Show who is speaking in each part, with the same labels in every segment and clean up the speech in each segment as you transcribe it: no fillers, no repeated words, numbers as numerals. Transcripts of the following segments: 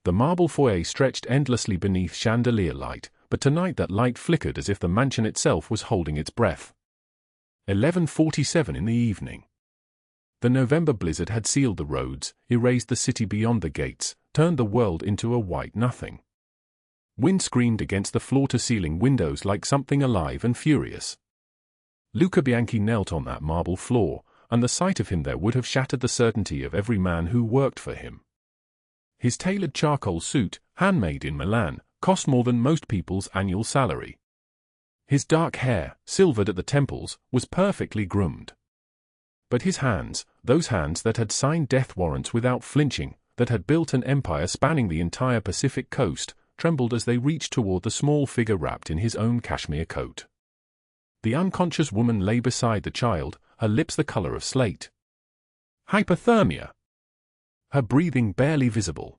Speaker 1: The marble foyer stretched endlessly beneath chandelier light, but tonight that light flickered as if the mansion itself was holding its breath. 11:47 in the evening. The November blizzard had sealed the roads, erased the city beyond the gates, turned the world into a white nothing. Wind screamed against the floor-to-ceiling windows like something alive and furious. Luca Bianchi knelt on that marble floor, and the sight of him there would have shattered the certainty of every man who worked for him. His tailored charcoal suit, handmade in Milan, cost more than most people's annual salary. His dark hair, silvered at the temples, was perfectly groomed. But his hands, those hands that had signed death warrants without flinching, that had built an empire spanning the entire Pacific coast, trembled as they reached toward the small figure wrapped in his own cashmere coat. The unconscious woman lay beside the child, her lips the color of slate. Hypothermia. Her breathing barely visible.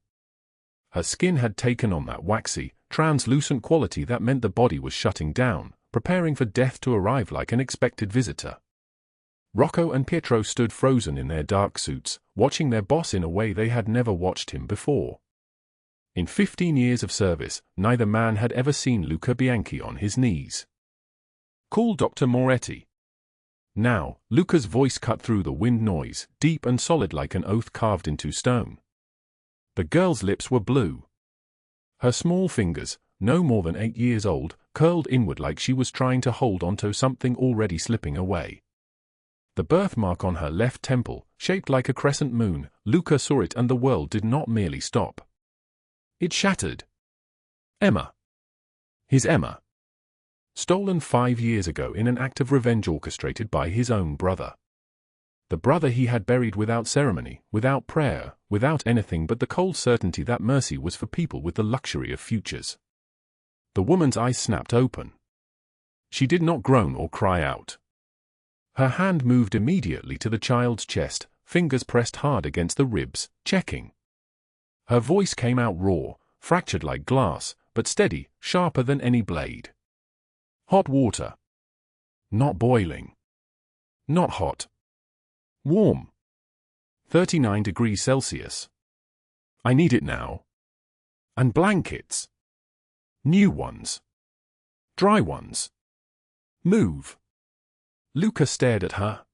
Speaker 1: Her skin had taken on that waxy, translucent quality that meant the body was shutting down, preparing for death to arrive like an expected visitor. Rocco and Pietro stood frozen in their dark suits, watching their boss in a way they had never watched him before. In 15 years of service, neither man had ever seen Luca Bianchi on his knees. "Call Dr. Moretti." Now, Luca's voice cut through the wind noise, deep and solid like an oath carved into stone. The girl's lips were blue. Her small fingers, no more than 8 years old, curled inward like she was trying to hold onto something already slipping away. The birthmark on her left temple, shaped like a crescent moon, Luca saw it, and the world did not merely stop. It shattered. Emma. His Emma. Stolen 5 years ago in an act of revenge orchestrated by his own brother. The brother he had buried without ceremony, without prayer, without anything but the cold certainty that mercy was for people with the luxury of futures. The woman's eyes snapped open. She did not groan or cry out. Her hand moved immediately to the child's chest, fingers pressed hard against the ribs, checking. Her voice came out raw, fractured like glass, but steady, sharper than any blade. Hot water. Not boiling. Not hot. Warm. 39 degrees Celsius. I need it now. And blankets. New ones. Dry ones. Move. Luca stared at her.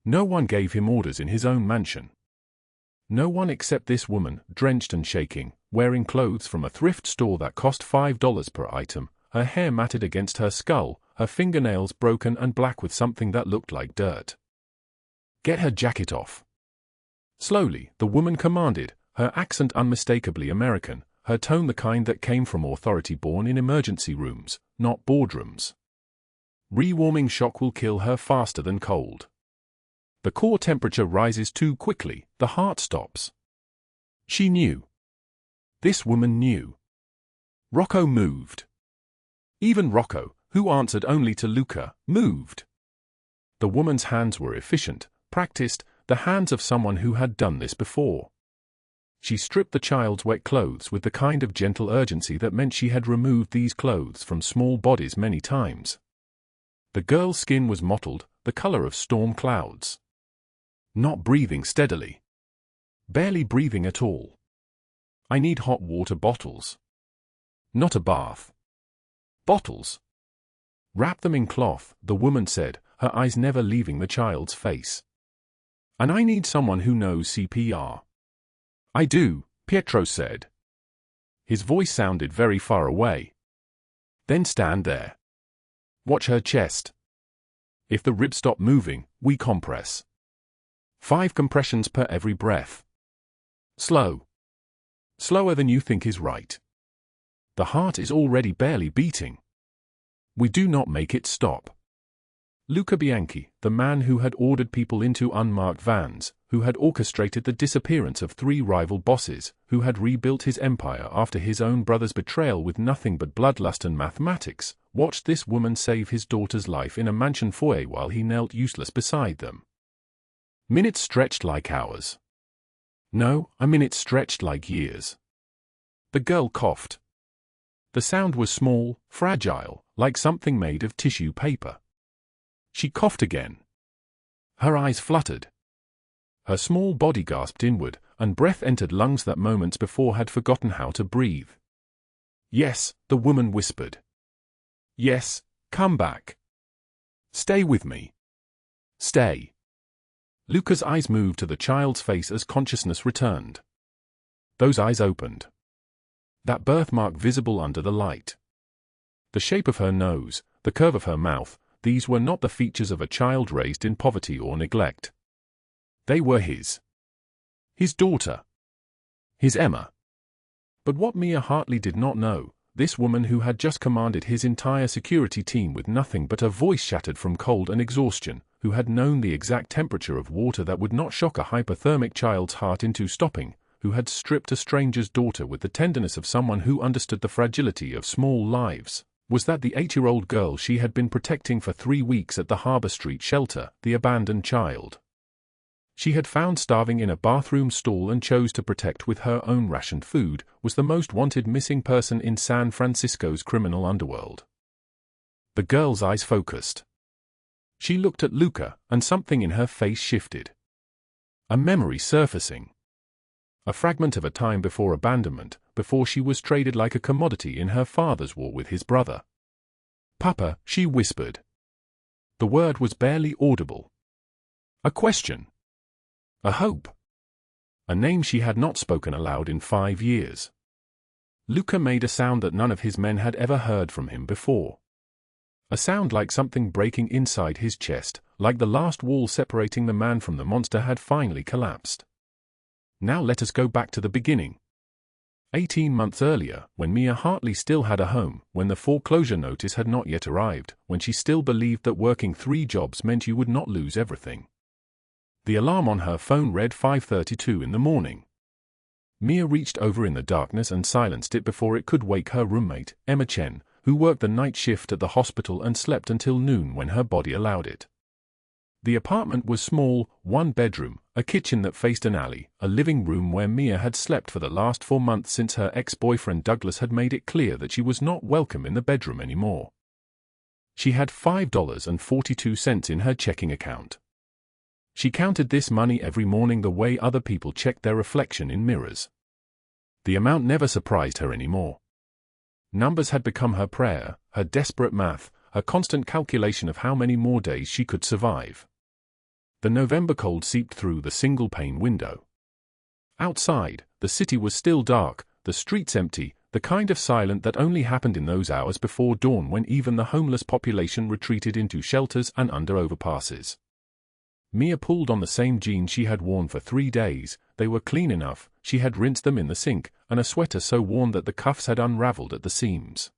Speaker 1: No one gave him orders in his own mansion. No one except this woman, drenched and shaking, wearing clothes from a thrift store that cost $5 per item, her hair matted against her skull, her fingernails broken and black with something that looked like dirt. "Get her jacket off." Slowly, the woman commanded, her accent unmistakably American, her tone the kind that came from authority born in emergency rooms, not boardrooms. Rewarming shock will kill her faster than cold. The core temperature rises too quickly, the heart stops. She knew. This woman knew. Rocco moved. Even Rocco, who answered only to Luca, moved. The woman's hands were efficient, practiced, the hands of someone who had done this before. She stripped the child's wet clothes with the kind of gentle urgency that meant she had removed these clothes from small bodies many times. The girl's skin was mottled, the color of storm clouds. Not breathing steadily. Barely breathing at all. "I need hot water bottles." Not a bath. Bottles. "Wrap them in cloth," the woman said, her eyes never leaving the child's face. "And I need someone who knows CPR." "I do," Pietro said. His voice sounded very far away. "Then stand there. Watch her chest. If the ribs stop moving, we compress. 5 compressions per every breath. Slow. Slower than you think is right. The heart is already barely beating. We do not make it stop." Luca Bianchi, the man who had ordered people into unmarked vans, who had orchestrated the disappearance of 3 rival bosses, who had rebuilt his empire after his own brother's betrayal with nothing but bloodlust and mathematics, watched this woman save his daughter's life in a mansion foyer while he knelt useless beside them. Minutes stretched like hours. No, a minute stretched like years. The girl coughed. The sound was small, fragile, like something made of tissue paper. She coughed again. Her eyes fluttered. Her small body gasped inward, and breath entered lungs that moments before had forgotten how to breathe. "Yes," the woman whispered. "Yes, come back. Stay with me. Stay." Luca's eyes moved to the child's face as consciousness returned. Those eyes opened. That birthmark visible under the light. The shape of her nose, the curve of her mouth, these were not the features of a child raised in poverty or neglect. They were his. His daughter. His Emma. But what Mia Hartley did not know, this woman who had just commanded his entire security team with nothing but a voice shattered from cold and exhaustion, who had known the exact temperature of water that would not shock a hypothermic child's heart into stopping, who had stripped a stranger's daughter with the tenderness of someone who understood the fragility of small lives, was that the 8-year-old girl she had been protecting for 3 weeks at the Harbor Street shelter, the abandoned child. She had found starving in a bathroom stall and chose to protect with her own rationed food, was the most wanted missing person in San Francisco's criminal underworld. The girl's eyes focused. She looked at Luca, and something in her face shifted. A memory surfacing. A fragment of a time before abandonment, before she was traded like a commodity in her father's war with his brother. "Papa," she whispered. The word was barely audible. A question. A hope. A name she had not spoken aloud in 5 years. Luca made a sound that none of his men had ever heard from him before. A sound like something breaking inside his chest, like the last wall separating the man from the monster had finally collapsed. Now let us go back to the beginning. 18 months earlier, when Mia Hartley still had a home, when the foreclosure notice had not yet arrived, when she still believed that working 3 jobs meant you would not lose everything. The alarm on her phone read 5:32 in the morning. Mia reached over in the darkness and silenced it before it could wake her roommate, Emma Chen, who worked the night shift at the hospital and slept until noon when her body allowed it. The apartment was small, 1 bedroom, a kitchen that faced an alley, a living room where Mia had slept for the last 4 months since her ex-boyfriend Douglas had made it clear that she was not welcome in the bedroom anymore. She had $5.42 in her checking account. She counted this money every morning the way other people checked their reflection in mirrors. The amount never surprised her anymore. Numbers had become her prayer, her desperate math, her constant calculation of how many more days she could survive. The November cold seeped through the single-pane window. Outside, the city was still dark, the streets empty, the kind of silent that only happened in those hours before dawn when even the homeless population retreated into shelters and under overpasses. Mia pulled on the same jeans she had worn for 3 days. They were clean enough, she had rinsed them in the sink, and a sweater so worn that the cuffs had unraveled at the seams.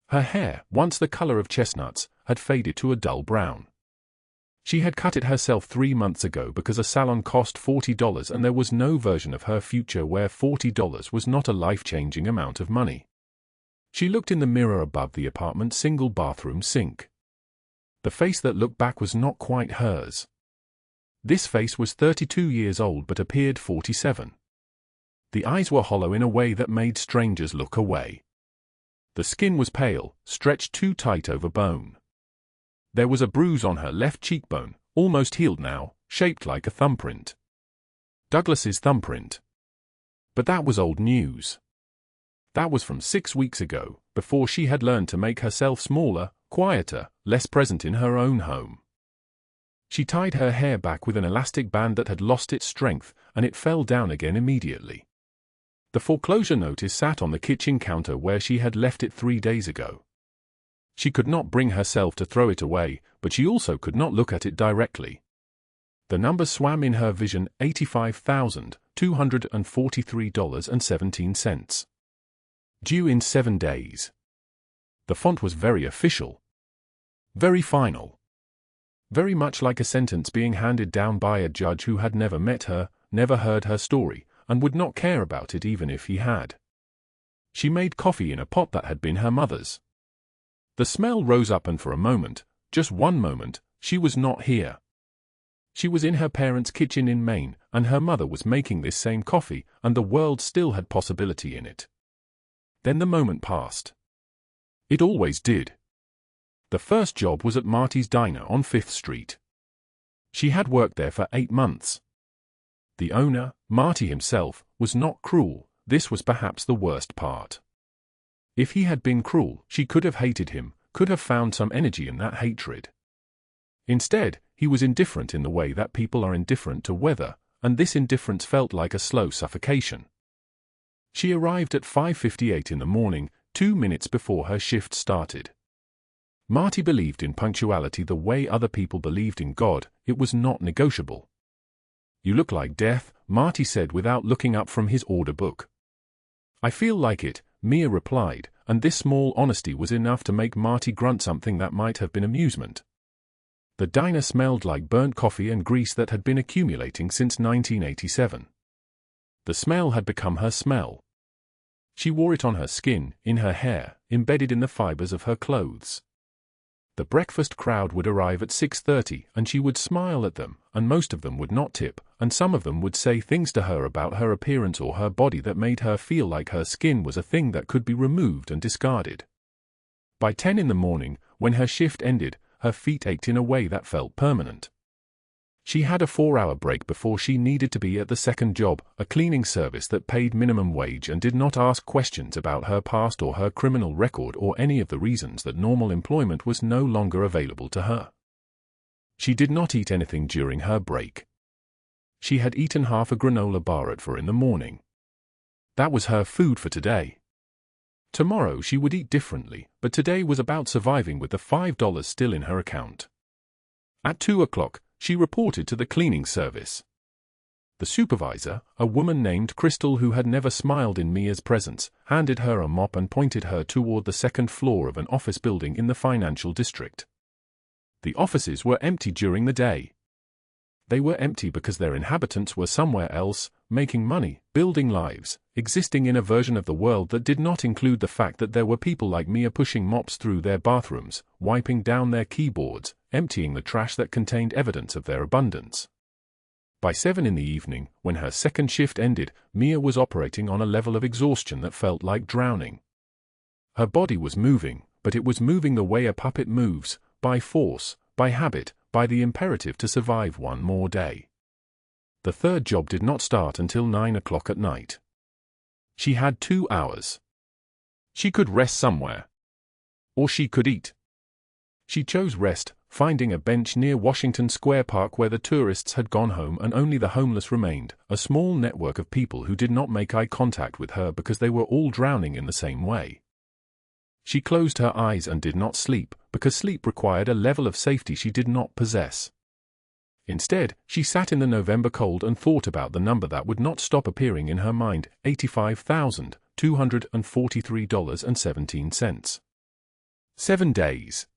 Speaker 1: Her hair, once the color of chestnuts, had faded to a dull brown. She had cut it herself 3 months ago because a salon cost $40 and there was no version of her future where $40 was not a life-changing amount of money. She looked in the mirror above the apartment's single bathroom sink. The face that looked back was not quite hers. This face was 32 years old but appeared 47. The eyes were hollow in a way that made strangers look away. The skin was pale, stretched too tight over bone. There was a bruise on her left cheekbone, almost healed now, shaped like a thumbprint. Douglas's thumbprint. But that was old news. That was from 6 weeks ago, before she had learned to make herself smaller, quieter, less present in her own home. She tied her hair back with an elastic band that had lost its strength, and it fell down again immediately. The foreclosure notice sat on the kitchen counter where she had left it 3 days ago. She could not bring herself to throw it away, but she also could not look at it directly. The number swam in her vision, $85,243.17. Due in 7 days. The font was very official. Very final. Very much like a sentence being handed down by a judge who had never met her, never heard her story, and would not care about it even if he had. She made coffee in a pot that had been her mother's. The smell rose up and for a moment, just one moment, she was not here. She was in her parents' kitchen in Maine, and her mother was making this same coffee, and the world still had possibility in it. Then the moment passed. It always did. The first job was at Marty's Diner on 5th Street. She had worked there for 8 months. The owner, Marty himself, was not cruel. This was perhaps the worst part. If he had been cruel, she could have hated him, could have found some energy in that hatred. Instead, he was indifferent in the way that people are indifferent to weather, and this indifference felt like a slow suffocation. She arrived at 5:58 in the morning, 2 minutes before her shift started. Marty believed in punctuality the way other people believed in God. It was not negotiable. "You look like death," Marty said without looking up from his order book. "I feel like it," Mia replied, and this small honesty was enough to make Marty grunt something that might have been amusement. The diner smelled like burnt coffee and grease that had been accumulating since 1987. The smell had become her smell. She wore it on her skin, in her hair, embedded in the fibers of her clothes. The breakfast crowd would arrive at 6:30 and she would smile at them, and most of them would not tip, and some of them would say things to her about her appearance or her body that made her feel like her skin was a thing that could be removed and discarded. By 10 in the morning, when her shift ended, her feet ached in a way that felt permanent. She had a 4-hour break before she needed to be at the second job, a cleaning service that paid minimum wage and did not ask questions about her past or her criminal record or any of the reasons that normal employment was no longer available to her. She did not eat anything during her break. She had eaten half a granola bar at 4 in the morning. That was her food for today. Tomorrow she would eat differently, but today was about surviving with the $5 still in her account. At 2 o'clock, she reported to the cleaning service. The supervisor, a woman named Crystal who had never smiled in Mia's presence, handed her a mop and pointed her toward the second floor of an office building in the financial district. The offices were empty during the day. They were empty because their inhabitants were somewhere else, making money, building lives, existing in a version of the world that did not include the fact that there were people like Mia pushing mops through their bathrooms, wiping down their keyboards, emptying the trash that contained evidence of their abundance. By 7 in the evening, when her second shift ended, Mia was operating on a level of exhaustion that felt like drowning. Her body was moving, but it was moving the way a puppet moves, by force, by habit, by the imperative to survive one more day. The third job did not start until 9 o'clock at night. She had 2 hours. She could rest somewhere. Or she could eat. She chose rest, finding a bench near Washington Square Park where the tourists had gone home and only the homeless remained, a small network of people who did not make eye contact with her because they were all drowning in the same way. She closed her eyes and did not sleep, because sleep required a level of safety she did not possess. Instead, she sat in the November cold and thought about the number that would not stop appearing in her mind, $85,243.17. 7 days.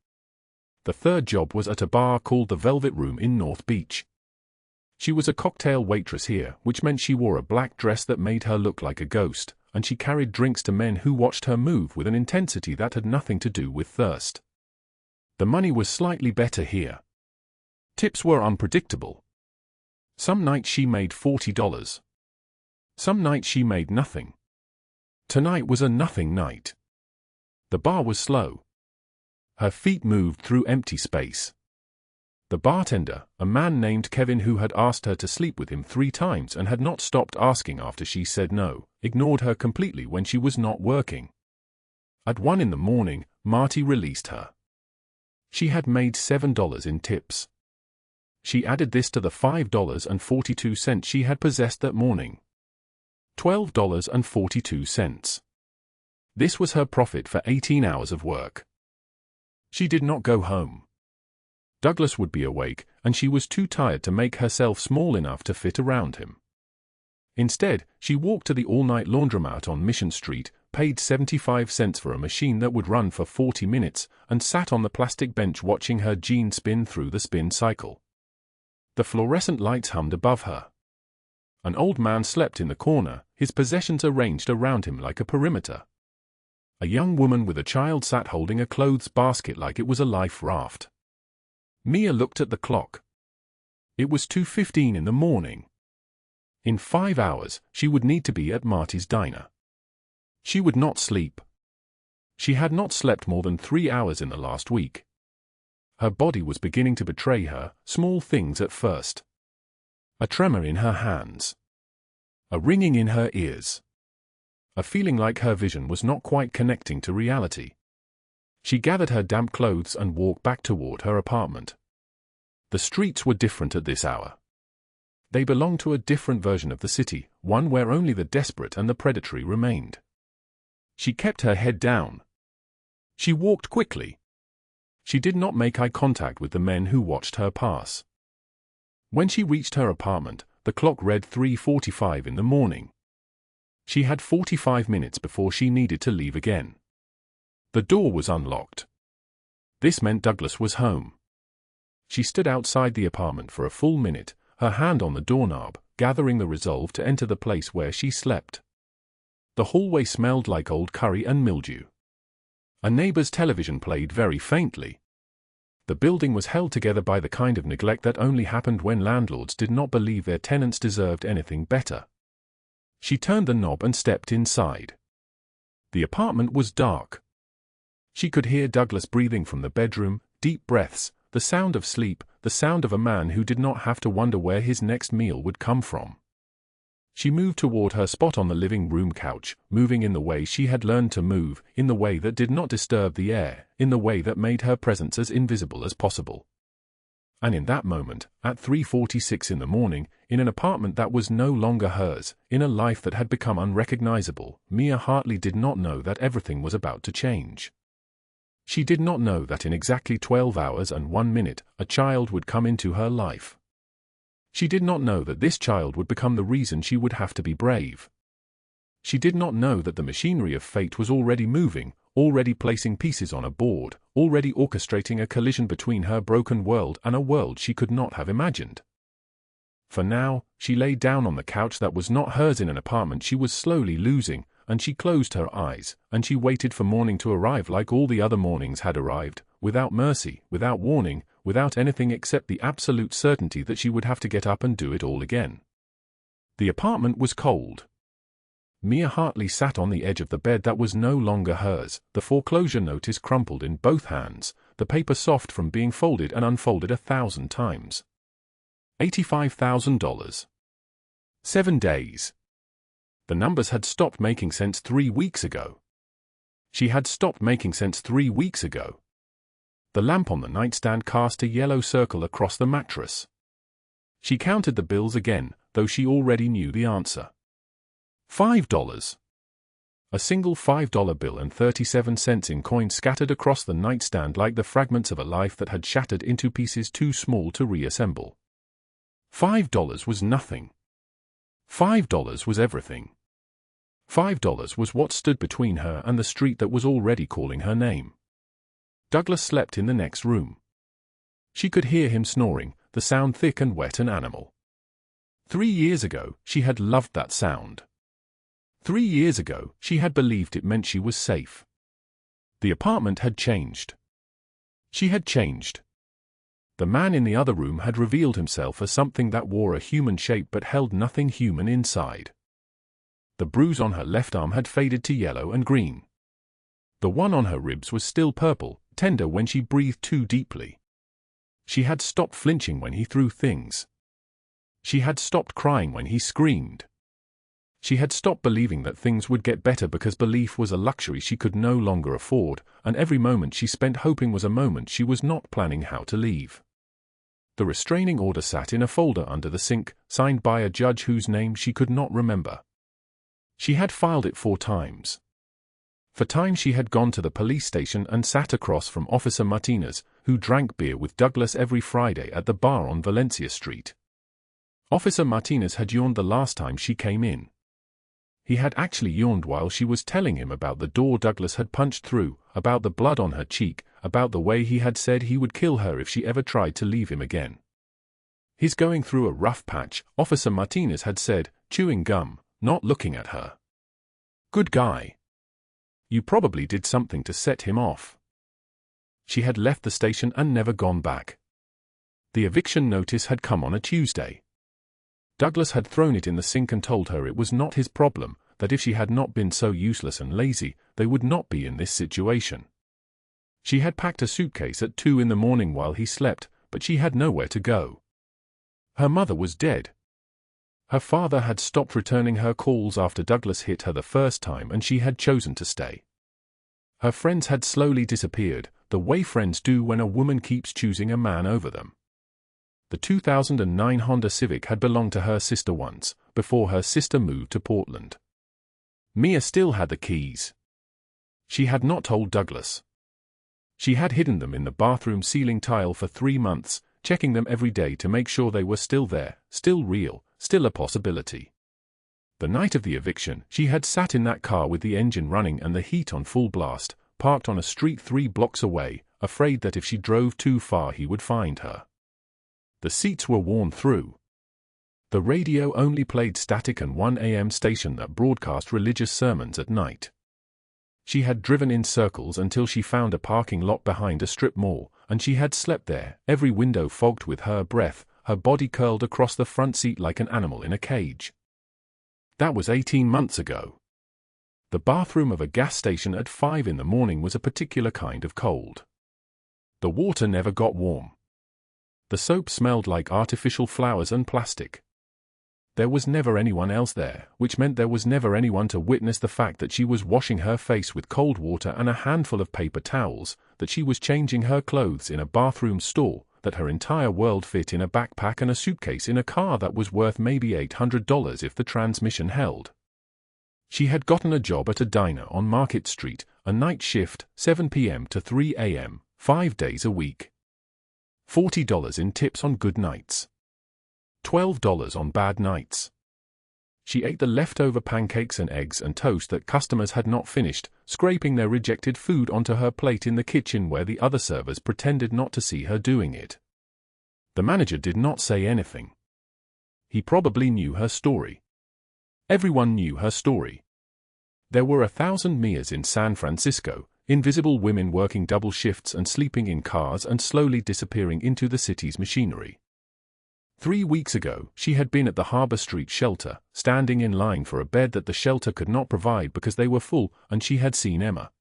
Speaker 1: The third job was at a bar called the Velvet Room in North Beach. She was a cocktail waitress here, which meant she wore a black dress that made her look like a ghost, and she carried drinks to men who watched her move with an intensity that had nothing to do with thirst. The money was slightly better here. Tips were unpredictable. Some nights she made $40. Some nights she made nothing. Tonight was a nothing night. The bar was slow. Her feet moved through empty space. The bartender, a man named Kevin who had asked her to sleep with him 3 times and had not stopped asking after she said no, ignored her completely when she was not working. At 1 in the morning, Marty released her. She had made $7 in tips. She added this to the $5.42 she had possessed that morning. $12.42. This was her profit for 18 hours of work. She did not go home. Douglas would be awake, and she was too tired to make herself small enough to fit around him. Instead, she walked to the all-night laundromat on Mission Street, paid 75 cents for a machine that would run for 40 minutes, and sat on the plastic bench watching her jeans spin through the spin cycle. The fluorescent lights hummed above her. An old man slept in the corner, his possessions arranged around him like a perimeter. A young woman with a child sat holding a clothes basket like it was a life raft. Mia looked at the clock. It was 2:15 in the morning. In 5 hours, she would need to be at Marty's diner. She would not sleep. She had not slept more than 3 hours in the last week. Her body was beginning to betray her, small things at first. A tremor in her hands. A ringing in her ears. A feeling like her vision was not quite connecting to reality. She gathered her damp clothes and walked back toward her apartment. The streets were different at this hour. They belonged to a different version of the city, one where only the desperate and the predatory remained. She kept her head down. She walked quickly. She did not make eye contact with the men who watched her pass. When she reached her apartment, the clock read 3:45 in the morning. She had 45 minutes before she needed to leave again. The door was unlocked. This meant Douglas was home. She stood outside the apartment for a full minute, her hand on the doorknob, gathering the resolve to enter the place where she slept. The hallway smelled like old curry and mildew. A neighbor's television played very faintly. The building was held together by the kind of neglect that only happened when landlords did not believe their tenants deserved anything better. She turned the knob and stepped inside. The apartment was dark. She could hear Douglas breathing from the bedroom, deep breaths, the sound of sleep, the sound of a man who did not have to wonder where his next meal would come from. She moved toward her spot on the living room couch, moving in the way she had learned to move, in the way that did not disturb the air, in the way that made her presence as invisible as possible. And in that moment, at 3:46 in the morning, in an apartment that was no longer hers, in a life that had become unrecognizable, Mia Hartley did not know that everything was about to change. She did not know that in exactly 12 hours and 1 minute, a child would come into her life. She did not know that this child would become the reason she would have to be brave. She did not know that the machinery of fate was already moving, already placing pieces on a board, already orchestrating a collision between her broken world and a world she could not have imagined. For now, she lay down on the couch that was not hers in an apartment she was slowly losing, and she closed her eyes, and she waited for morning to arrive like all the other mornings had arrived, without mercy, without warning, without anything except the absolute certainty that she would have to get up and do it all again. The apartment was cold. Mia Hartley sat on the edge of the bed that was no longer hers, the foreclosure notice crumpled in both hands, the paper soft from being folded and unfolded 1,000 times. $85,000. 7 days. The numbers had stopped making sense 3 weeks ago. She had stopped making sense 3 weeks ago. The lamp on the nightstand cast a yellow circle across the mattress. She counted the bills again, though she already knew the answer. $5. A single $5 bill and 37 cents in coins scattered across the nightstand like the fragments of a life that had shattered into pieces too small to reassemble. $5 was nothing. $5 was everything. $5 was what stood between her and the street that was already calling her name. Douglas slept in the next room. She could hear him snoring, the sound thick and wet and animal. 3 years ago, she had loved that sound. 3 years ago, she had believed it meant she was safe. The apartment had changed. She had changed. The man in the other room had revealed himself as something that wore a human shape but held nothing human inside. The bruise on her left arm had faded to yellow and green. The one on her ribs was still purple, tender when she breathed too deeply. She had stopped flinching when he threw things. She had stopped crying when he screamed. She had stopped believing that things would get better because belief was a luxury she could no longer afford, and every moment she spent hoping was a moment she was not planning how to leave. The restraining order sat in a folder under the sink, signed by a judge whose name she could not remember. She had filed it 4 times. For time she had gone to the police station and sat across from Officer Martinez, who drank beer with Douglas every Friday at the bar on Valencia Street. Officer Martinez had yawned the last time she came in. He had actually yawned while she was telling him about the door Douglas had punched through, about the blood on her cheek, about the way he had said he would kill her if she ever tried to leave him again. "He's going through a rough patch," Officer Martinez had said, chewing gum, not looking at her. "Good guy. You probably did something to set him off." She had left the station and never gone back. The eviction notice had come on a Tuesday. Douglas had thrown it in the sink and told her it was not his problem, that if she had not been so useless and lazy, they would not be in this situation. She had packed a suitcase at 2 in the morning while he slept, but she had nowhere to go. Her mother was dead, Her father had stopped returning her calls after Douglas hit her the first time, and she had chosen to stay. Her friends had slowly disappeared, the way friends do when a woman keeps choosing a man over them. The 2009 Honda Civic had belonged to her sister once, before her sister moved to Portland. Mia still had the keys. She had not told Douglas. She had hidden them in the bathroom ceiling tile for 3 months, checking them every day to make sure they were still there, still real, still a possibility. The night of the eviction, she had sat in that car with the engine running and the heat on full blast, parked on a street 3 blocks away, afraid that if she drove too far he would find her. The seats were worn through. The radio only played static and 1 AM station that broadcast religious sermons at night. She had driven in circles until she found a parking lot behind a strip mall, and she had slept there, every window fogged with her breath, her body curled across the front seat like an animal in a cage. That was 18 months ago. The bathroom of a gas station at 5 in the morning was a particular kind of cold. The water never got warm. The soap smelled like artificial flowers and plastic. There was never anyone else there, which meant there was never anyone to witness the fact that she was washing her face with cold water and a handful of paper towels, that she was changing her clothes in a bathroom stall, that her entire world fit in a backpack and a suitcase in a car that was worth maybe $800 if the transmission held. She had gotten a job at a diner on Market Street, a night shift, 7 p.m. to 3 a.m., 5 days a week. $40 in tips on good nights. $12 on bad nights. She ate the leftover pancakes and eggs and toast that customers had not finished, scraping their rejected food onto her plate in the kitchen where the other servers pretended not to see her doing it. The manager did not say anything. He probably knew her story. Everyone knew her story. There were 1,000 Mias in San Francisco, invisible women working double shifts and sleeping in cars and slowly disappearing into the city's machinery. 3 weeks ago, she had been at the Harbor Street shelter, standing in line for a bed that the shelter could not provide because they were full, and she had seen Emma.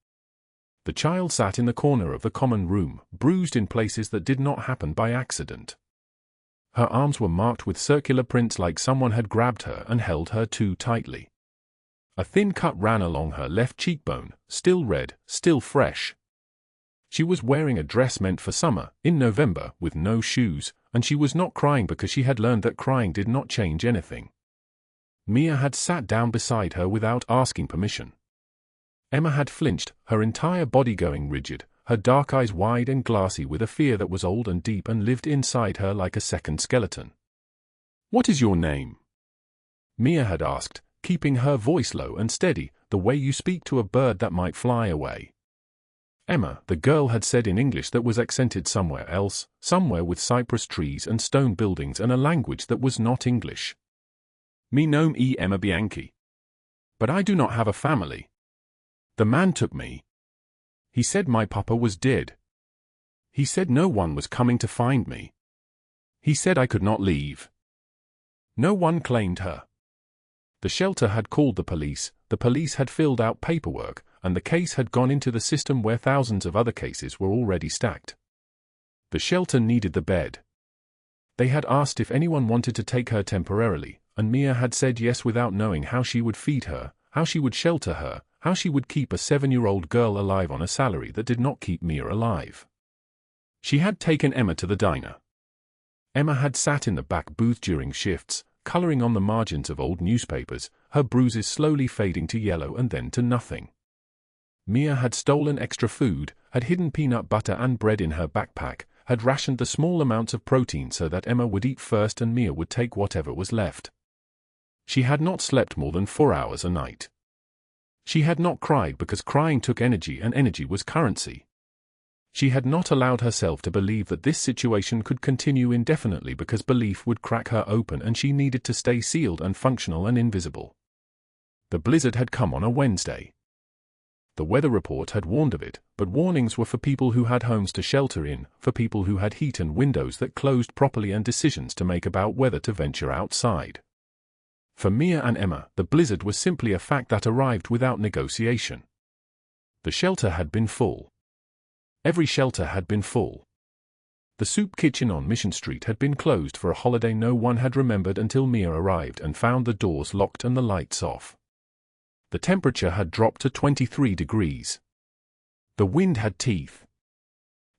Speaker 1: The child sat in the corner of the common room, bruised in places that did not happen by accident. Her arms were marked with circular prints like someone had grabbed her and held her too tightly. A thin cut ran along her left cheekbone, still red, still fresh. She was wearing a dress meant for summer, in November, with no shoes, and she was not crying because she had learned that crying did not change anything. Mia had sat down beside her without asking permission. Emma had flinched, her entire body going rigid, her dark eyes wide and glassy with a fear that was old and deep and lived inside her like a second skeleton. "What is your name?" Mia had asked, keeping her voice low and steady, the way you speak to a bird that might fly away. Emma, the girl had said in English that was accented somewhere else, somewhere with cypress trees and stone buildings and a language that was not English. "Me nome e Emma Bianchi. But I do not have a family. The man took me. He said my papa was dead. He said no one was coming to find me. He said I could not leave." No one claimed her. The shelter had called the police had filled out paperwork, and the case had gone into the system where thousands of other cases were already stacked. The shelter needed the bed. They had asked if anyone wanted to take her temporarily, and Mia had said yes without knowing how she would feed her, how she would shelter her, how she would keep a 7-year-old girl alive on a salary that did not keep Mia alive. She had taken Emma to the diner. Emma had sat in the back booth during shifts, coloring on the margins of old newspapers, her bruises slowly fading to yellow and then to nothing. Mia had stolen extra food, had hidden peanut butter and bread in her backpack, had rationed the small amounts of protein so that Emma would eat first and Mia would take whatever was left. She had not slept more than 4 hours a night. She had not cried because crying took energy and energy was currency. She had not allowed herself to believe that this situation could continue indefinitely because belief would crack her open and she needed to stay sealed and functional and invisible. The blizzard had come on a Wednesday. The weather report had warned of it, but warnings were for people who had homes to shelter in, for people who had heat and windows that closed properly and decisions to make about whether to venture outside. For Mia and Emma, the blizzard was simply a fact that arrived without negotiation. The shelter had been full. Every shelter had been full. The soup kitchen on Mission Street had been closed for a holiday no one had remembered until Mia arrived and found the doors locked and the lights off. The temperature had dropped to 23 degrees. The wind had teeth.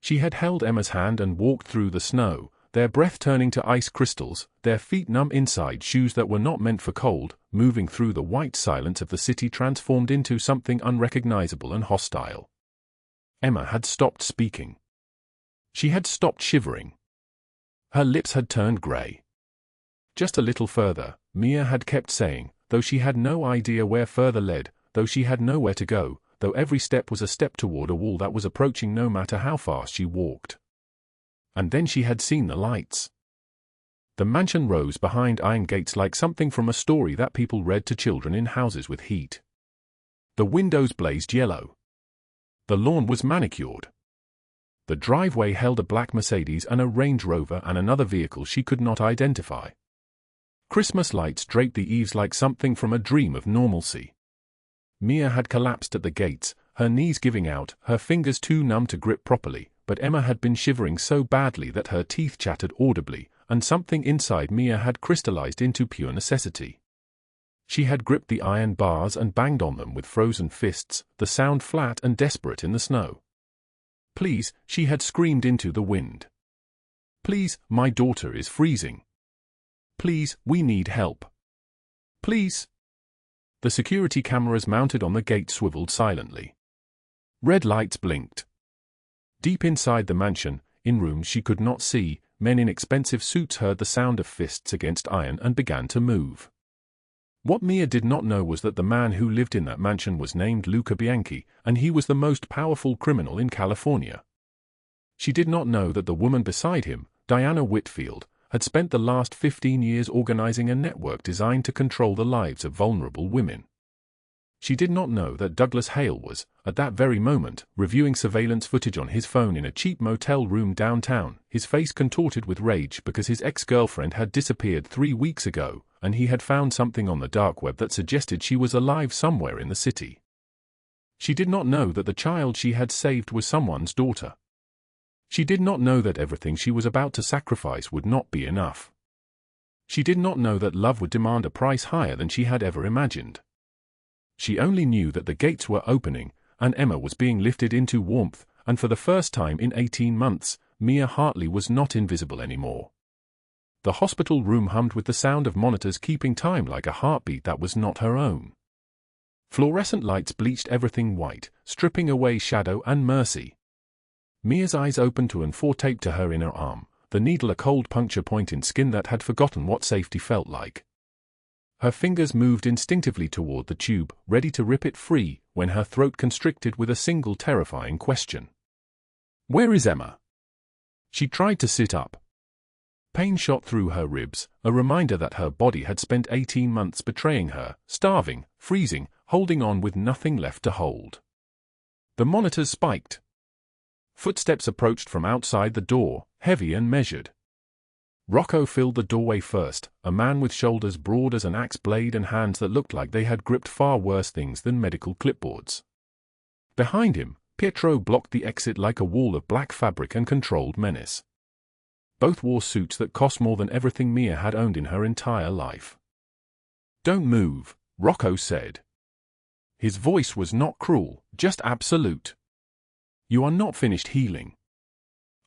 Speaker 1: She had held Emma's hand and walked through the snow, their breath turning to ice crystals, their feet numb inside shoes that were not meant for cold, moving through the white silence of the city transformed into something unrecognizable and hostile. Emma had stopped speaking. She had stopped shivering. Her lips had turned grey. Just a little further, Mia had kept saying, though she had no idea where further led, though she had nowhere to go, though every step was a step toward a wall that was approaching no matter how fast she walked. And then she had seen the lights. The mansion rose behind iron gates like something from a story that people read to children in houses with heat. The windows blazed yellow. The lawn was manicured. The driveway held a black Mercedes and a Range Rover and another vehicle she could not identify. Christmas lights draped the eaves like something from a dream of normalcy. Mia had collapsed at the gates, her knees giving out, her fingers too numb to grip properly, but Emma had been shivering so badly that her teeth chattered audibly, and something inside Mia had crystallized into pure necessity. She had gripped the iron bars and banged on them with frozen fists, the sound flat and desperate in the snow. "Please," she had screamed into the wind. "Please, my daughter is freezing. Please, we need help. Please." The security cameras mounted on the gate swiveled silently. Red lights blinked. Deep inside the mansion, in rooms she could not see, men in expensive suits heard the sound of fists against iron and began to move. What Mia did not know was that the man who lived in that mansion was named Luca Bianchi, and he was the most powerful criminal in California. She did not know that the woman beside him, Diana Whitfield, had spent the last 15 years organizing a network designed to control the lives of vulnerable women. She did not know that Douglas Hale was, at that very moment, reviewing surveillance footage on his phone in a cheap motel room downtown, his face contorted with rage because his ex-girlfriend had disappeared 3 weeks ago, and he had found something on the dark web that suggested she was alive somewhere in the city. She did not know that the child she had saved was someone's daughter. She did not know that everything she was about to sacrifice would not be enough. She did not know that love would demand a price higher than she had ever imagined. She only knew that the gates were opening, and Emma was being lifted into warmth, and for the first time in 18 months, Mia Hartley was not invisible anymore. The hospital room hummed with the sound of monitors keeping time like a heartbeat that was not her own. Fluorescent lights bleached everything white, stripping away shadow and mercy. Mia's eyes opened to and four taped to her inner arm, the needle a cold puncture point in skin that had forgotten what safety felt like. Her fingers moved instinctively toward the tube, ready to rip it free, when her throat constricted with a single terrifying question. "Where is Emma?" She tried to sit up. Pain shot through her ribs, a reminder that her body had spent 18 months betraying her, starving, freezing, holding on with nothing left to hold. The monitors spiked. Footsteps approached from outside the door, heavy and measured. Rocco filled the doorway first, a man with shoulders broad as an axe blade and hands that looked like they had gripped far worse things than medical clipboards. Behind him, Pietro blocked the exit like a wall of black fabric and controlled menace. Both wore suits that cost more than everything Mia had owned in her entire life. "Don't move," Rocco said. His voice was not cruel, just absolute. "You are not finished healing.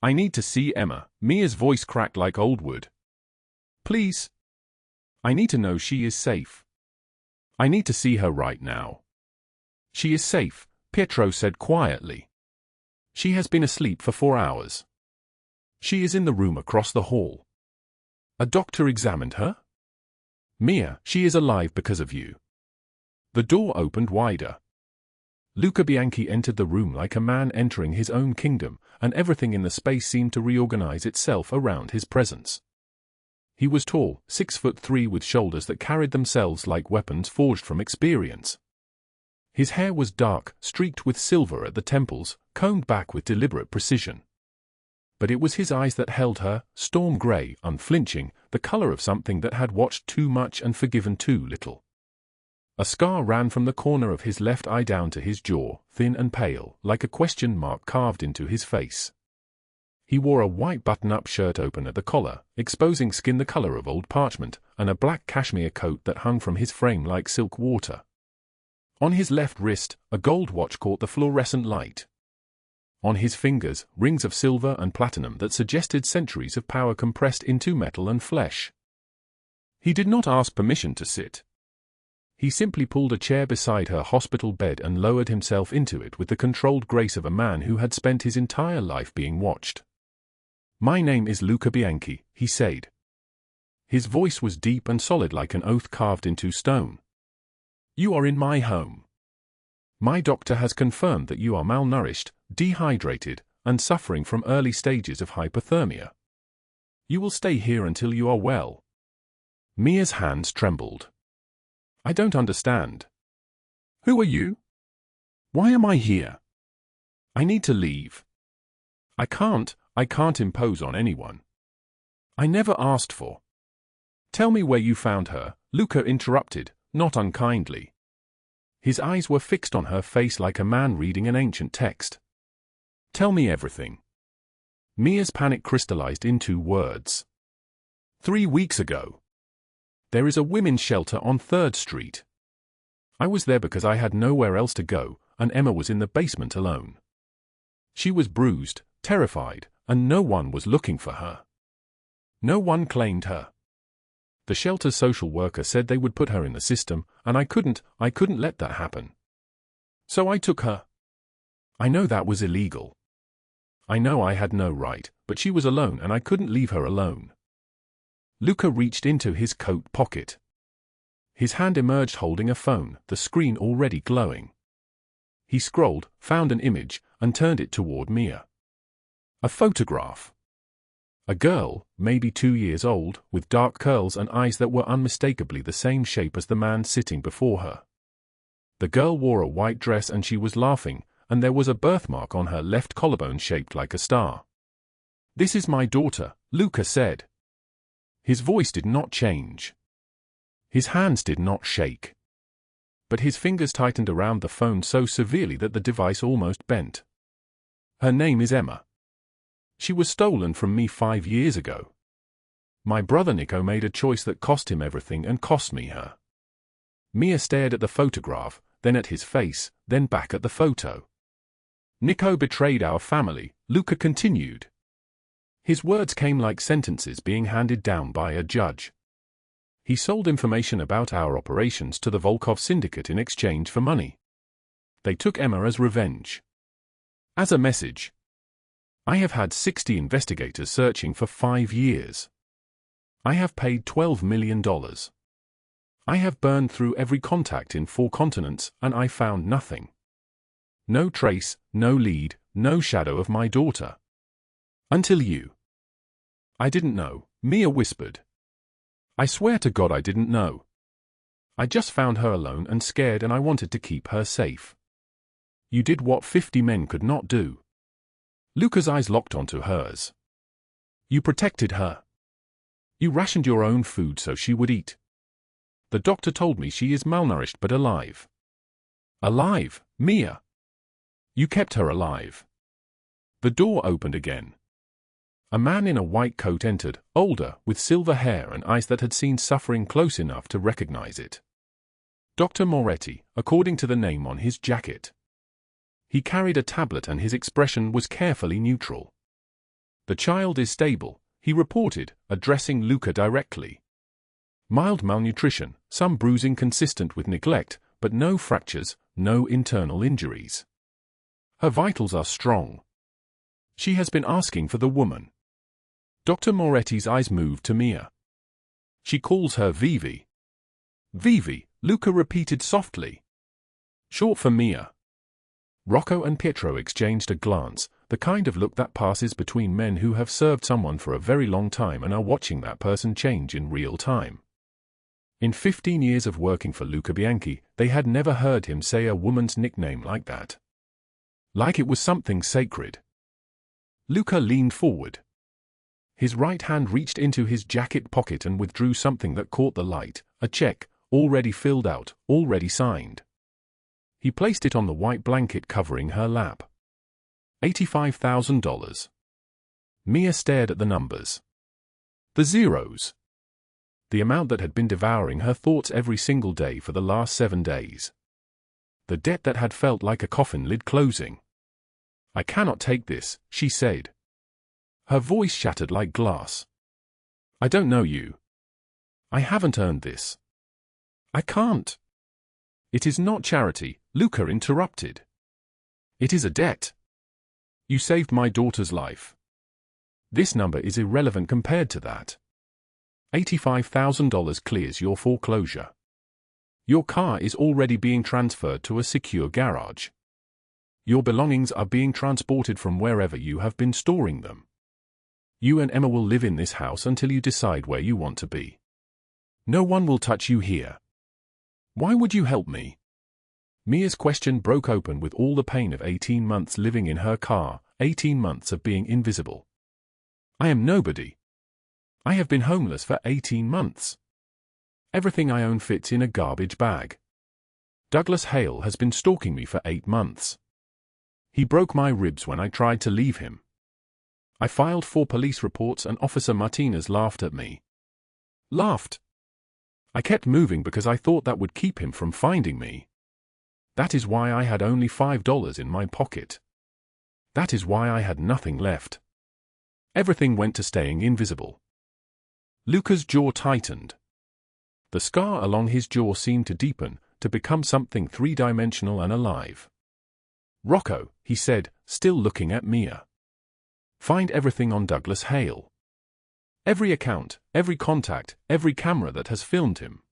Speaker 1: I need to see Emma." Mia's voice cracked like old wood. "Please. I need to know she is safe. I need to see her right now." "She is safe," Pietro said quietly. "She has been asleep for 4 hours. She is in the room across the hall." "A doctor examined her?" "Mia, she is alive because of you." The door opened wider. Luca Bianchi entered the room like a man entering his own kingdom, and everything in the space seemed to reorganize itself around his presence. He was tall, 6'3", with shoulders that carried themselves like weapons forged from experience. His hair was dark, streaked with silver at the temples, combed back with deliberate precision. But it was his eyes that held her, storm gray, unflinching, the color of something that had watched too much and forgiven too little. A scar ran from the corner of his left eye down to his jaw, thin and pale, like a question mark carved into his face. He wore a white button-up shirt open at the collar, exposing skin the color of old parchment, and a black cashmere coat that hung from his frame like silk water. On his left wrist, a gold watch caught the fluorescent light. On his fingers, rings of silver and platinum that suggested centuries of power compressed into metal and flesh. He did not ask permission to sit. He simply pulled a chair beside her hospital bed and lowered himself into it with the controlled grace of a man who had spent his entire life being watched. "My name is Luca Bianchi," he said. His voice was deep and solid like an oath carved into stone. "You are in my home. My doctor has confirmed that you are malnourished, dehydrated, and suffering from early stages of hypothermia. You will stay here until you are well." Mia's hands trembled. "I don't understand. Who are you? Why am I here? I need to leave. I can't impose on anyone. I never asked for." "Tell me where you found her," Luca interrupted, not unkindly. His eyes were fixed on her face like a man reading an ancient text. "Tell me everything." Mia's panic crystallized into words. 3 weeks ago. There is a women's shelter on 3rd Street. I was there because I had nowhere else to go, and Emma was in the basement alone. She was bruised, terrified, and no one was looking for her. No one claimed her. The shelter's social worker said they would put her in the system, and I couldn't let that happen. So I took her. I know that was illegal. I know I had no right, but she was alone and I couldn't leave her alone. Luca reached into his coat pocket. His hand emerged holding a phone, the screen already glowing. He scrolled, found an image, and turned it toward Mia. A photograph. A girl, maybe 2 years old, with dark curls and eyes that were unmistakably the same shape as the man sitting before her. The girl wore a white dress and she was laughing, and there was a birthmark on her left collarbone shaped like a star. "This is my daughter," Luca said. His voice did not change. His hands did not shake. But his fingers tightened around the phone so severely that the device almost bent. "Her name is Emma. She was stolen from me 5 years ago. My brother Nico made a choice that cost him everything and cost me her." Mia stared at the photograph, then at his face, then back at the photo. "Nico betrayed our family," Luca continued. His words came like sentences being handed down by a judge. "He sold information about our operations to the Volkov syndicate in exchange for money. They took Emma as revenge. As a message. I have had 60 investigators searching for 5 years. I have paid $12 million. I have burned through every contact in 4 continents, and I found nothing. No trace, no lead, no shadow of my daughter. Until you." "I didn't know," Mia whispered. "I swear to God I didn't know. I just found her alone and scared and I wanted to keep her safe. You did what 50 men could not do." Luca's eyes locked onto hers. "You protected her. You rationed your own food so she would eat. The doctor told me she is malnourished but alive." "Alive, Mia? You kept her alive." The door opened again. A man in a white coat entered, older, with silver hair and eyes that had seen suffering close enough to recognize it. Dr. Moretti, according to the name on his jacket. He carried a tablet and his expression was carefully neutral. "The child is stable," he reported, addressing Luca directly. "Mild malnutrition, some bruising consistent with neglect, but no fractures, no internal injuries. Her vitals are strong. She has been asking for the woman." Dr. Moretti's eyes moved to Mia. "She calls her Vivi." "Vivi," Luca repeated softly. "Short for Mia." Rocco and Pietro exchanged a glance, the kind of look that passes between men who have served someone for a very long time and are watching that person change in real time. In 15 years of working for Luca Bianchi, they had never heard him say a woman's nickname like that. Like it was something sacred. Luca leaned forward. His right hand reached into his jacket pocket and withdrew something that caught the light, a check, already filled out, already signed. He placed it on the white blanket covering her lap. $85,000. Mia stared at the numbers. The zeros. The amount that had been devouring her thoughts every single day for the last 7 days. The debt that had felt like a coffin lid closing. I cannot take this, she said. Her voice shattered like glass. I don't know you. I haven't earned this. I can't. It is not charity, Luca interrupted. It is a debt. You saved my daughter's life. This number is irrelevant compared to that. $85,000 clears your foreclosure. Your car is already being transferred to a secure garage. Your belongings are being transported from wherever you have been storing them. You and Emma will live in this house until you decide where you want to be. No one will touch you here. Why would you help me? Mia's question broke open with all the pain of 18 months living in her car, 18 months of being invisible. I am nobody. I have been homeless for 18 months. Everything I own fits in a garbage bag. Douglas Hale has been stalking me for 8 months. He broke my ribs when I tried to leave him. I filed 4 police reports and Officer Martinez laughed at me. Laughed. I kept moving because I thought that would keep him from finding me. That is why I had only $5 in my pocket. That is why I had nothing left. Everything went to staying invisible. Luca's jaw tightened. The scar along his jaw seemed to deepen, to become something 3-dimensional and alive. Rocco, he said, still looking at Mia. Find everything on Douglas Hale. Every account, every contact, every camera that has filmed him.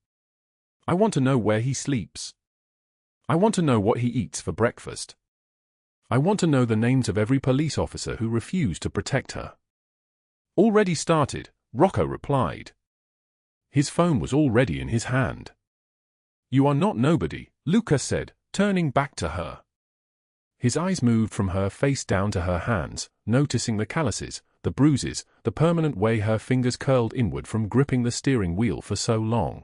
Speaker 1: I want to know where he sleeps. I want to know what he eats for breakfast. I want to know the names of every police officer who refused to protect her. Already started, Rocco replied. His phone was already in his hand. You are not nobody, Luca said, turning back to her. His eyes moved from her face down to her hands, noticing the calluses, the bruises, the permanent way her fingers curled inward from gripping the steering wheel for so long.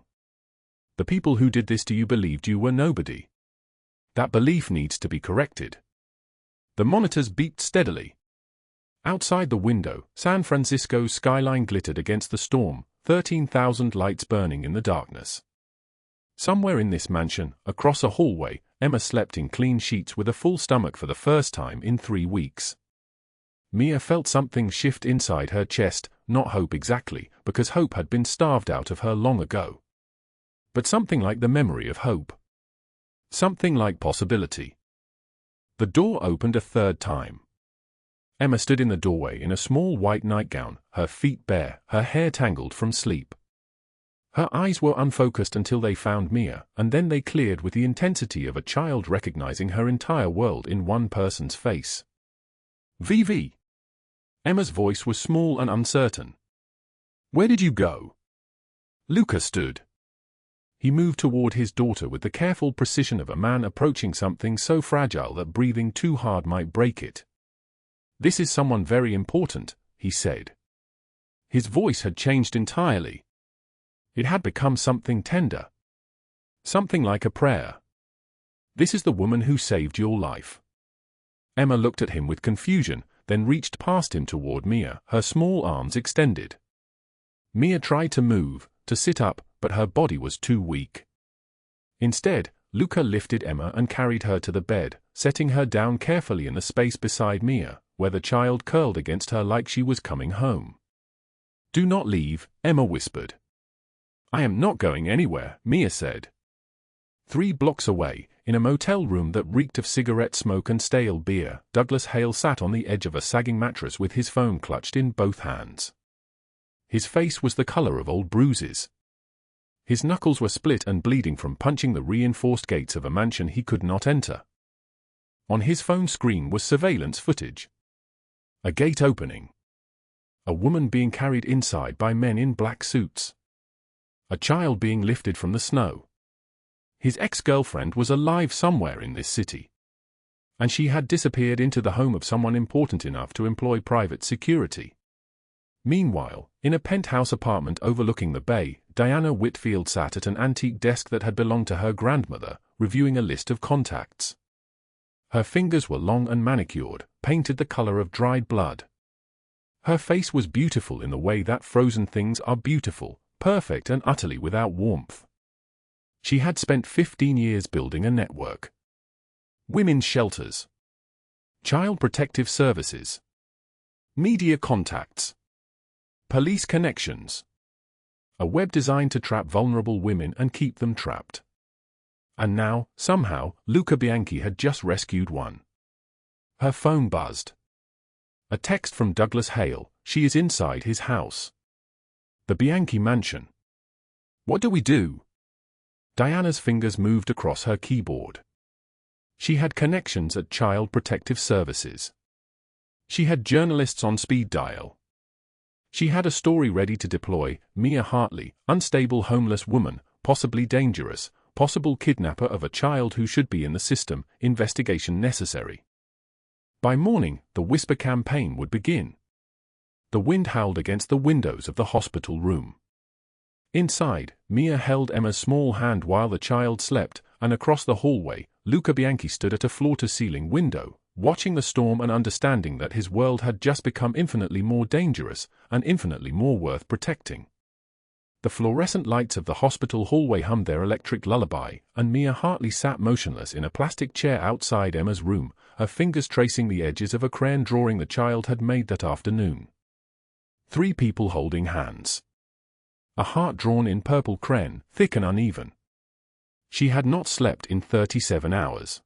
Speaker 1: The people who did this to you believed you were nobody. That belief needs to be corrected. The monitors beeped steadily. Outside the window, San Francisco's skyline glittered against the storm, 13,000 lights burning in the darkness. Somewhere in this mansion, across a hallway, Emma slept in clean sheets with a full stomach for the first time in 3 weeks. Mia felt something shift inside her chest, not hope exactly, because hope had been starved out of her long ago. But something like the memory of hope. Something like possibility. The door opened a 3rd time. Emma stood in the doorway in a small white nightgown, her feet bare, her hair tangled from sleep. Her eyes were unfocused until they found Mia, and then they cleared with the intensity of a child recognizing her entire world in one person's face. Vivi. Emma's voice was small and uncertain. Where did you go? Luca stood. He moved toward his daughter with the careful precision of a man approaching something so fragile that breathing too hard might break it. This is someone very important, he said. His voice had changed entirely. It had become something tender. Something like a prayer. This is the woman who saved your life. Emma looked at him with confusion, then reached past him toward Mia, her small arms extended. Mia tried to move, to sit up, but her body was too weak. Instead, Luca lifted Emma and carried her to the bed, setting her down carefully in the space beside Mia, where the child curled against her like she was coming home. Do not leave, Emma whispered. I am not going anywhere, Mia said. 3 blocks away, in a motel room that reeked of cigarette smoke and stale beer, Douglas Hale sat on the edge of a sagging mattress with his phone clutched in both hands. His face was the color of old bruises. His knuckles were split and bleeding from punching the reinforced gates of a mansion he could not enter. On his phone screen was surveillance footage. A gate opening. A woman being carried inside by men in black suits. A child being lifted from the snow. His ex-girlfriend was alive somewhere in this city. And she had disappeared into the home of someone important enough to employ private security. Meanwhile, in a penthouse apartment overlooking the bay, Diana Whitfield sat at an antique desk that had belonged to her grandmother, reviewing a list of contacts. Her fingers were long and manicured, painted the color of dried blood. Her face was beautiful in the way that frozen things are beautiful, perfect and utterly without warmth. She had spent 15 years building a network. Women's shelters. Child protective services. Media contacts. Police connections. A web designed to trap vulnerable women and keep them trapped. And now, somehow, Luca Bianchi had just rescued one. Her phone buzzed. A text from Douglas Hale. She is inside his house. The Bianchi mansion. What do we do? Diana's fingers moved across her keyboard. She had connections at Child Protective Services. She had journalists on speed dial. She had a story ready to deploy. Mia Hartley, unstable homeless woman, possibly dangerous, possible kidnapper of a child who should be in the system, investigation necessary. By morning, the Whisper campaign would begin. The wind howled against the windows of the hospital room. Inside, Mia held Emma's small hand while the child slept, and across the hallway, Luca Bianchi stood at a floor-to-ceiling window, watching the storm and understanding that his world had just become infinitely more dangerous and infinitely more worth protecting. The fluorescent lights of the hospital hallway hummed their electric lullaby, and Mia Hartley sat motionless in a plastic chair outside Emma's room, her fingers tracing the edges of a crayon drawing the child had made that afternoon. 3 people holding hands. A heart drawn in purple crayon, thick and uneven. She had not slept in 37 hours.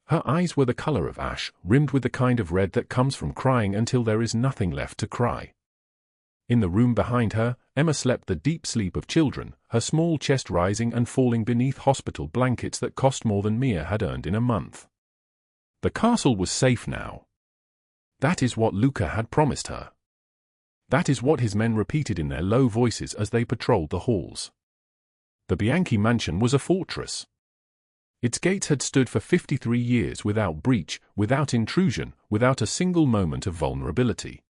Speaker 1: Her eyes were the color of ash, rimmed with the kind of red that comes from crying until there is nothing left to cry. In the room behind her, Emma slept the deep sleep of children, her small chest rising and falling beneath hospital blankets that cost more than Mia had earned in a month. The castle was safe now. That is what Luca had promised her. That is what his men repeated in their low voices as they patrolled the halls. The Bianchi mansion was a fortress. Its gates had stood for 53 years without breach, without intrusion, without a single moment of vulnerability.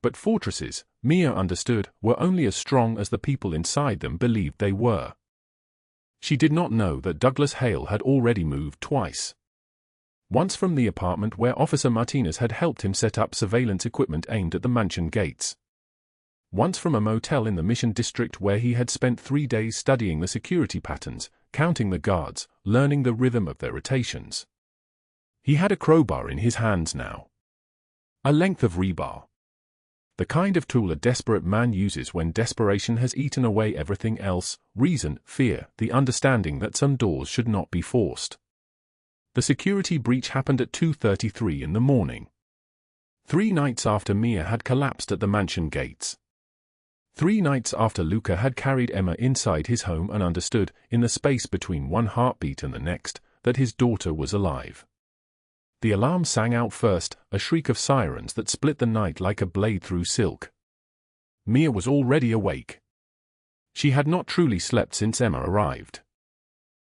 Speaker 1: But fortresses, Mia understood, were only as strong as the people inside them believed they were. She did not know that Douglas Hale had already moved twice. Once from the apartment where Officer Martinez had helped him set up surveillance equipment aimed at the mansion gates. Once from a motel in the Mission District where he had spent 3 days studying the security patterns, counting the guards, learning the rhythm of their rotations. He had a crowbar in his hands now. A length of rebar. The kind of tool a desperate man uses when desperation has eaten away everything else: reason, fear, the understanding that some doors should not be forced. The security breach happened at 2:33 in the morning. 3 nights after Mia had collapsed at the mansion gates. 3 nights after Luca had carried Emma inside his home and understood, in the space between one heartbeat and the next, that his daughter was alive. The alarm sang out first, a shriek of sirens that split the night like a blade through silk. Mia was already awake. She had not truly slept since Emma arrived.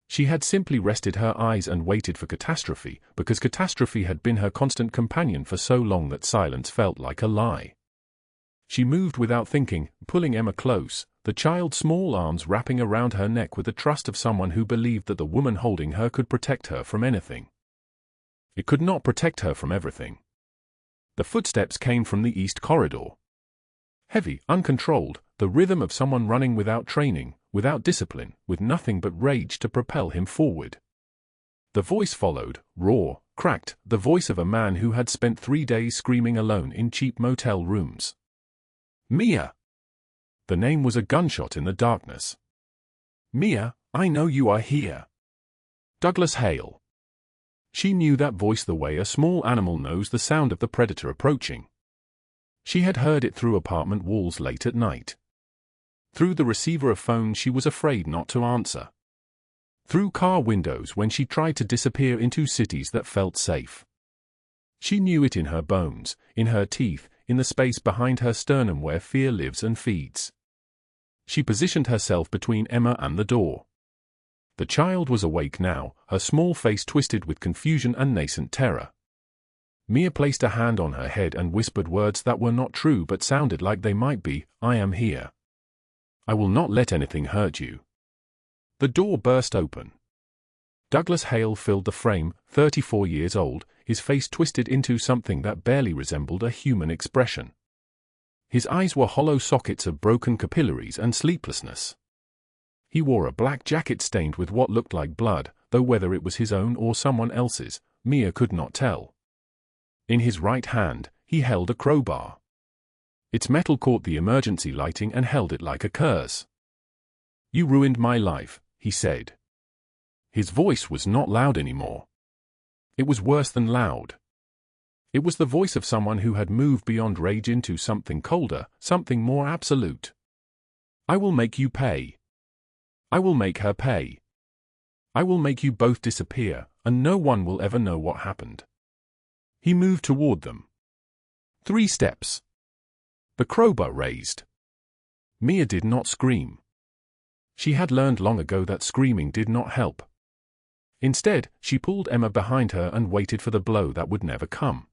Speaker 1: She had simply rested her eyes and waited for catastrophe, because catastrophe had been her constant companion for so long that silence felt like a lie. She moved without thinking, pulling Emma close, the child's small arms wrapping around her neck with the trust of someone who believed that the woman holding her could protect her from anything. It could not protect her from everything. The footsteps came from the east corridor. Heavy, uncontrolled, the rhythm of someone running without training, without discipline, with nothing but rage to propel him forward. The voice followed, raw, cracked, the voice of a man who had spent 3 days screaming alone in cheap motel rooms. Mia! The name was a gunshot in the darkness. Mia, I know you are here. Douglas Hale. She knew that voice the way a small animal knows the sound of the predator approaching. She had heard it through apartment walls late at night. Through the receiver of phones she was afraid not to answer. Through car windows when she tried to disappear into cities that felt safe. She knew it in her bones, in her teeth, in the space behind her sternum where fear lives and feeds. She positioned herself between Emma and the door. The child was awake now, her small face twisted with confusion and nascent terror. Mia placed a hand on her head and whispered words that were not true but sounded like they might be. I am here. I will not let anything hurt you. The door burst open. Douglas Hale filled the frame, 34 years old, his face twisted into something that barely resembled a human expression. His eyes were hollow sockets of broken capillaries and sleeplessness. He wore a black jacket stained with what looked like blood, though whether it was his own or someone else's, Mia could not tell. In his right hand, he held a crowbar. Its metal caught the emergency lighting and held it like a curse. "You ruined my life," he said. His voice was not loud anymore. It was worse than loud. It was the voice of someone who had moved beyond rage into something colder, something more absolute. "I will make you pay. I will make her pay. I will make you both disappear, and no one will ever know what happened." He moved toward them. 3 steps. The crowbar raised. Mia did not scream. She had learned long ago that screaming did not help. Instead, she pulled Emma behind her and waited for the blow that would never come.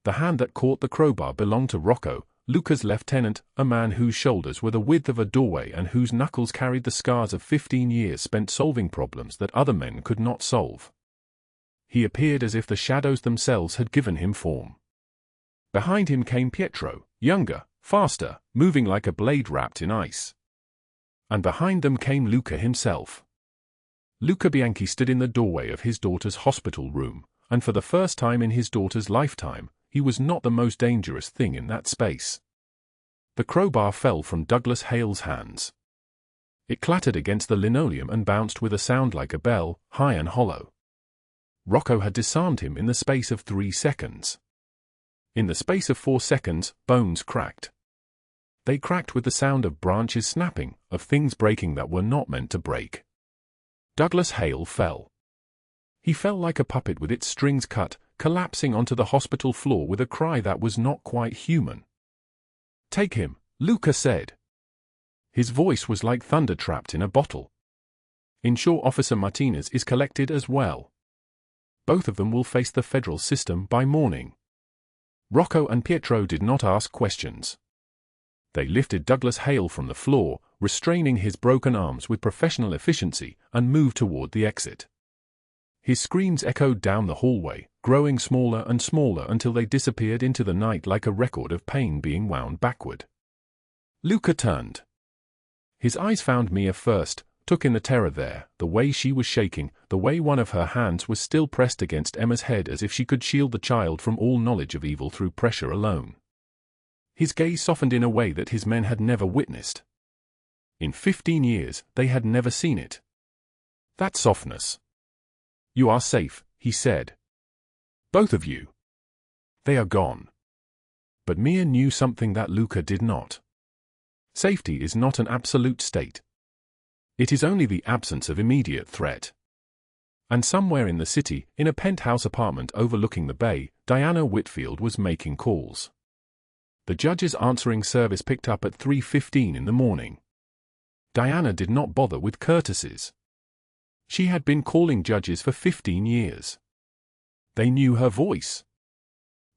Speaker 1: The hand that caught the crowbar belonged to Rocco, Luca's lieutenant, a man whose shoulders were the width of a doorway and whose knuckles carried the scars of 15 years spent solving problems that other men could not solve. He appeared as if the shadows themselves had given him form. Behind him came Pietro, younger, faster, moving like a blade wrapped in ice. And behind them came Luca himself. Luca Bianchi stood in the doorway of his daughter's hospital room, and for the first time in his daughter's lifetime, he was not the most dangerous thing in that space. The crowbar fell from Douglas Hale's hands. It clattered against the linoleum and bounced with a sound like a bell, high and hollow. Rocco had disarmed him in the space of 3 seconds. In the space of 4 seconds, bones cracked. They cracked with the sound of branches snapping, of things breaking that were not meant to break. Douglas Hale fell. He fell like a puppet with its strings cut, collapsing onto the hospital floor with a cry that was not quite human. "Take him," Luca said. His voice was like thunder trapped in a bottle. "Ensure Officer Martinez is collected as well. Both of them will face the federal system by morning." Rocco and Pietro did not ask questions. They lifted Douglas Hale from the floor, restraining his broken arms with professional efficiency, and moved toward the exit. His screams echoed down the hallway, growing smaller and smaller until they disappeared into the night like a record of pain being wound backward. Luca turned. His eyes found Mia first, took in the terror there, the way she was shaking, the way one of her hands was still pressed against Emma's head as if she could shield the child from all knowledge of evil through pressure alone. His gaze softened in a way that his men had never witnessed. In 15 years, they had never seen it. That softness. "You are safe," he said. "Both of you. They are gone." But Mia knew something that Luca did not. Safety is not an absolute state. It is only the absence of immediate threat. And somewhere in the city, in a penthouse apartment overlooking the bay, Diana Whitfield was making calls. The judge's answering service picked up at 3:15 in the morning. Diana did not bother with courtesies. She had been calling judges for 15 years. They knew her voice.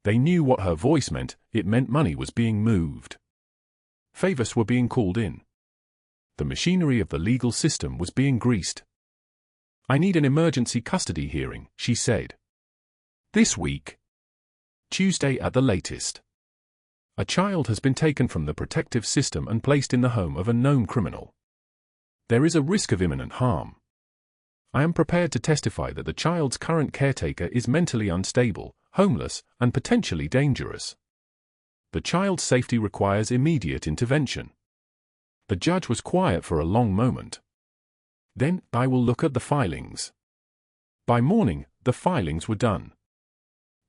Speaker 1: They knew what her voice meant. It meant money was being moved. Favors were being called in. The machinery of the legal system was being greased. "I need an emergency custody hearing," she said. "This week. Tuesday at the latest. A child has been taken from the protective system and placed in the home of a known criminal. There is a risk of imminent harm. I am prepared to testify that the child's current caretaker is mentally unstable, homeless, and potentially dangerous. The child's safety requires immediate intervention." The judge was quiet for a long moment. "Then, I will look at the filings." By morning, the filings were done.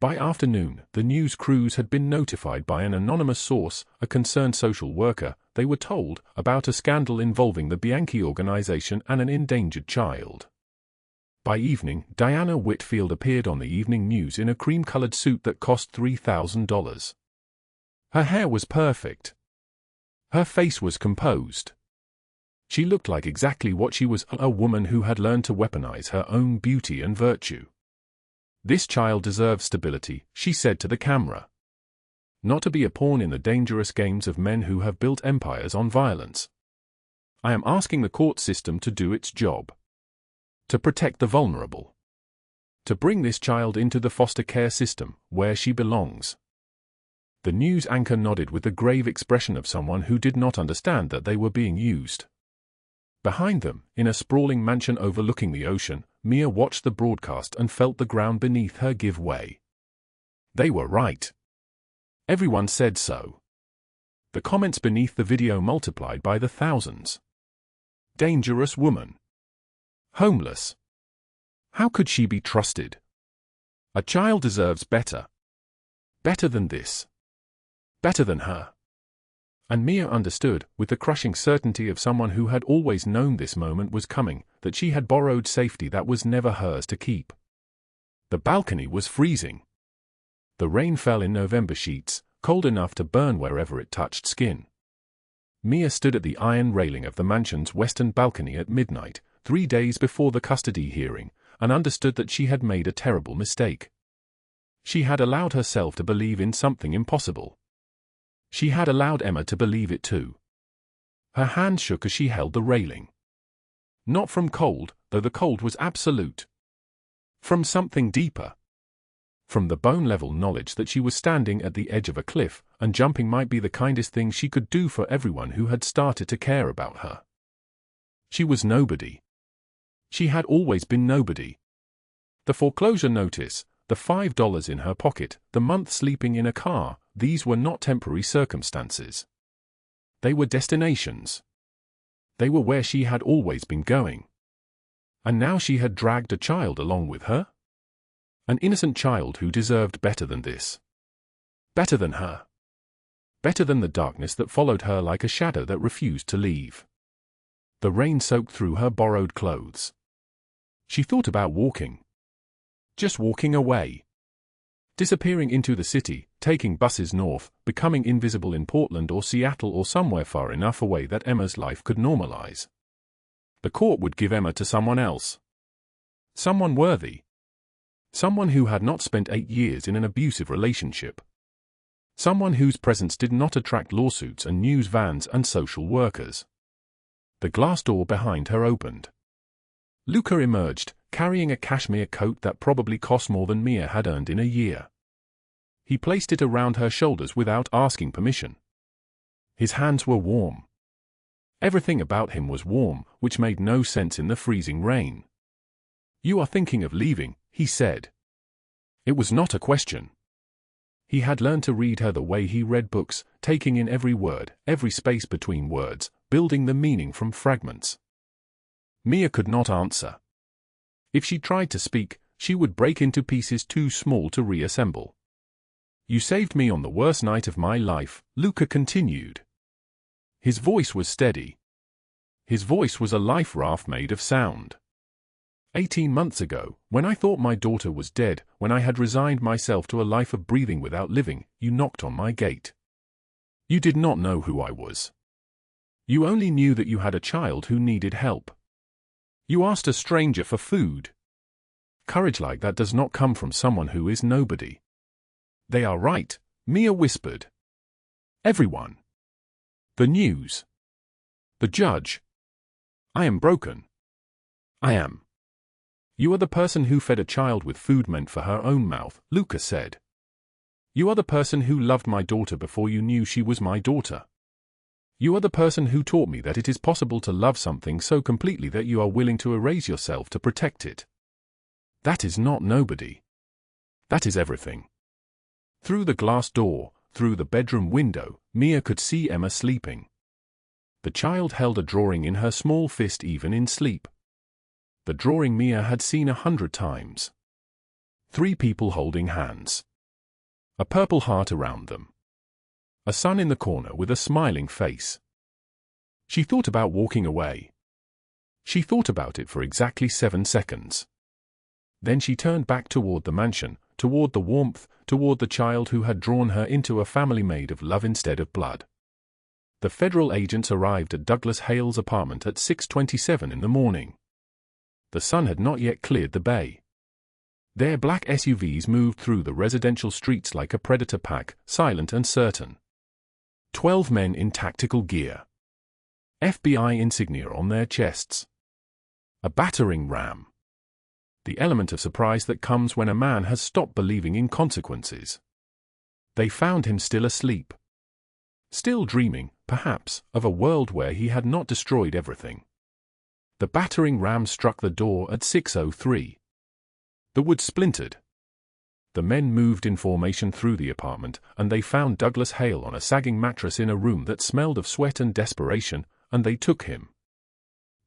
Speaker 1: By afternoon, the news crews had been notified by an anonymous source, a concerned social worker, they were told, about a scandal involving the Bianchi organization and an endangered child. By evening, Diana Whitfield appeared on the evening news in a cream-colored suit that cost $3,000. Her hair was perfect. Her face was composed. She looked like exactly what she was, a woman who had learned to weaponize her own beauty and virtue. "This child deserves stability," she said to the camera. "Not to be a pawn in the dangerous games of men who have built empires on violence. I am asking the court system to do its job. To protect the vulnerable. To bring this child into the foster care system, where she belongs." The news anchor nodded with the grave expression of someone who did not understand that they were being used. Behind them, in a sprawling mansion overlooking the ocean, Mia watched the broadcast and felt the ground beneath her give way. They were right. Everyone said so. The comments beneath the video multiplied by the thousands. Dangerous woman. Homeless. How could she be trusted? A child deserves better. Better than this. Better than her. And Mia understood, with the crushing certainty of someone who had always known this moment was coming, that she had borrowed safety that was never hers to keep. The balcony was freezing. The rain fell in November sheets, cold enough to burn wherever it touched skin. Mia stood at the iron railing of the mansion's western balcony at midnight, 3 days before the custody hearing, and understood that she had made a terrible mistake. She had allowed herself to believe in something impossible. She had allowed Emma to believe it too. Her hands shook as she held the railing. Not from cold, though the cold was absolute. From something deeper. From the bone-level knowledge that she was standing at the edge of a cliff, and jumping might be the kindest thing she could do for everyone who had started to care about her. She was nobody. She had always been nobody. The foreclosure notice, the $5 in her pocket, the month sleeping in a car, these were not temporary circumstances. They were destinations. They were where she had always been going. And now she had dragged a child along with her? An innocent child who deserved better than this. Better than her. Better than the darkness that followed her like a shadow that refused to leave. The rain soaked through her borrowed clothes. She thought about walking. Just walking away. Disappearing into the city, taking buses north, becoming invisible in Portland or Seattle or somewhere far enough away that Emma's life could normalize. The court would give Emma to someone else. Someone worthy. Someone who had not spent 8 years in an abusive relationship. Someone whose presence did not attract lawsuits and news vans and social workers. The glass door behind her opened. Luca emerged, carrying a cashmere coat that probably cost more than Mia had earned in a year. He placed it around her shoulders without asking permission. His hands were warm. Everything about him was warm, which made no sense in the freezing rain. "You are thinking of leaving," he said. It was not a question. He had learned to read her the way he read books, taking in every word, every space between words, building the meaning from fragments. Mia could not answer. If she tried to speak, she would break into pieces too small to reassemble. "You saved me on the worst night of my life," Luca continued. His voice was steady. His voice was a life raft made of sound. 18 months ago, when I thought my daughter was dead, when I had resigned myself to a life of breathing without living, you knocked on my gate. You did not know who I was. You only knew that you had a child who needed help. You asked a stranger for food. Courage like that does not come from someone who is nobody. They are right, Mia whispered. Everyone. The news. The judge. I am broken. I am. You are the person who fed a child with food meant for her own mouth, Luca said. You are the person who loved my daughter before you knew she was my daughter. You are the person who taught me that it is possible to love something so completely that you are willing to erase yourself to protect it. That is not nobody. That is everything. Through the glass door, through the bedroom window, Mia could see Emma sleeping. The child held a drawing in her small fist even in sleep. The drawing Mia had seen 100 times. 3 people holding hands. A purple heart around them. A son in the corner with a smiling face. She thought about walking away. She thought about it for exactly 7 seconds. Then she turned back toward the mansion, toward the warmth, toward the child who had drawn her into a family made of love instead of blood. The federal agents arrived at Douglas Hale's apartment at 6:27 in the morning. The sun had not yet cleared the bay. Their black SUVs moved through the residential streets like a predator pack, silent and certain. 12 men in tactical gear. FBI insignia on their chests. A battering ram. The element of surprise that comes when a man has stopped believing in consequences. They found him still asleep. Still dreaming, perhaps, of a world where he had not destroyed everything. The battering ram struck the door at 6:03. The wood splintered. The men moved in formation through the apartment, and they found Douglas Hale on a sagging mattress in a room that smelled of sweat and desperation, and they took him.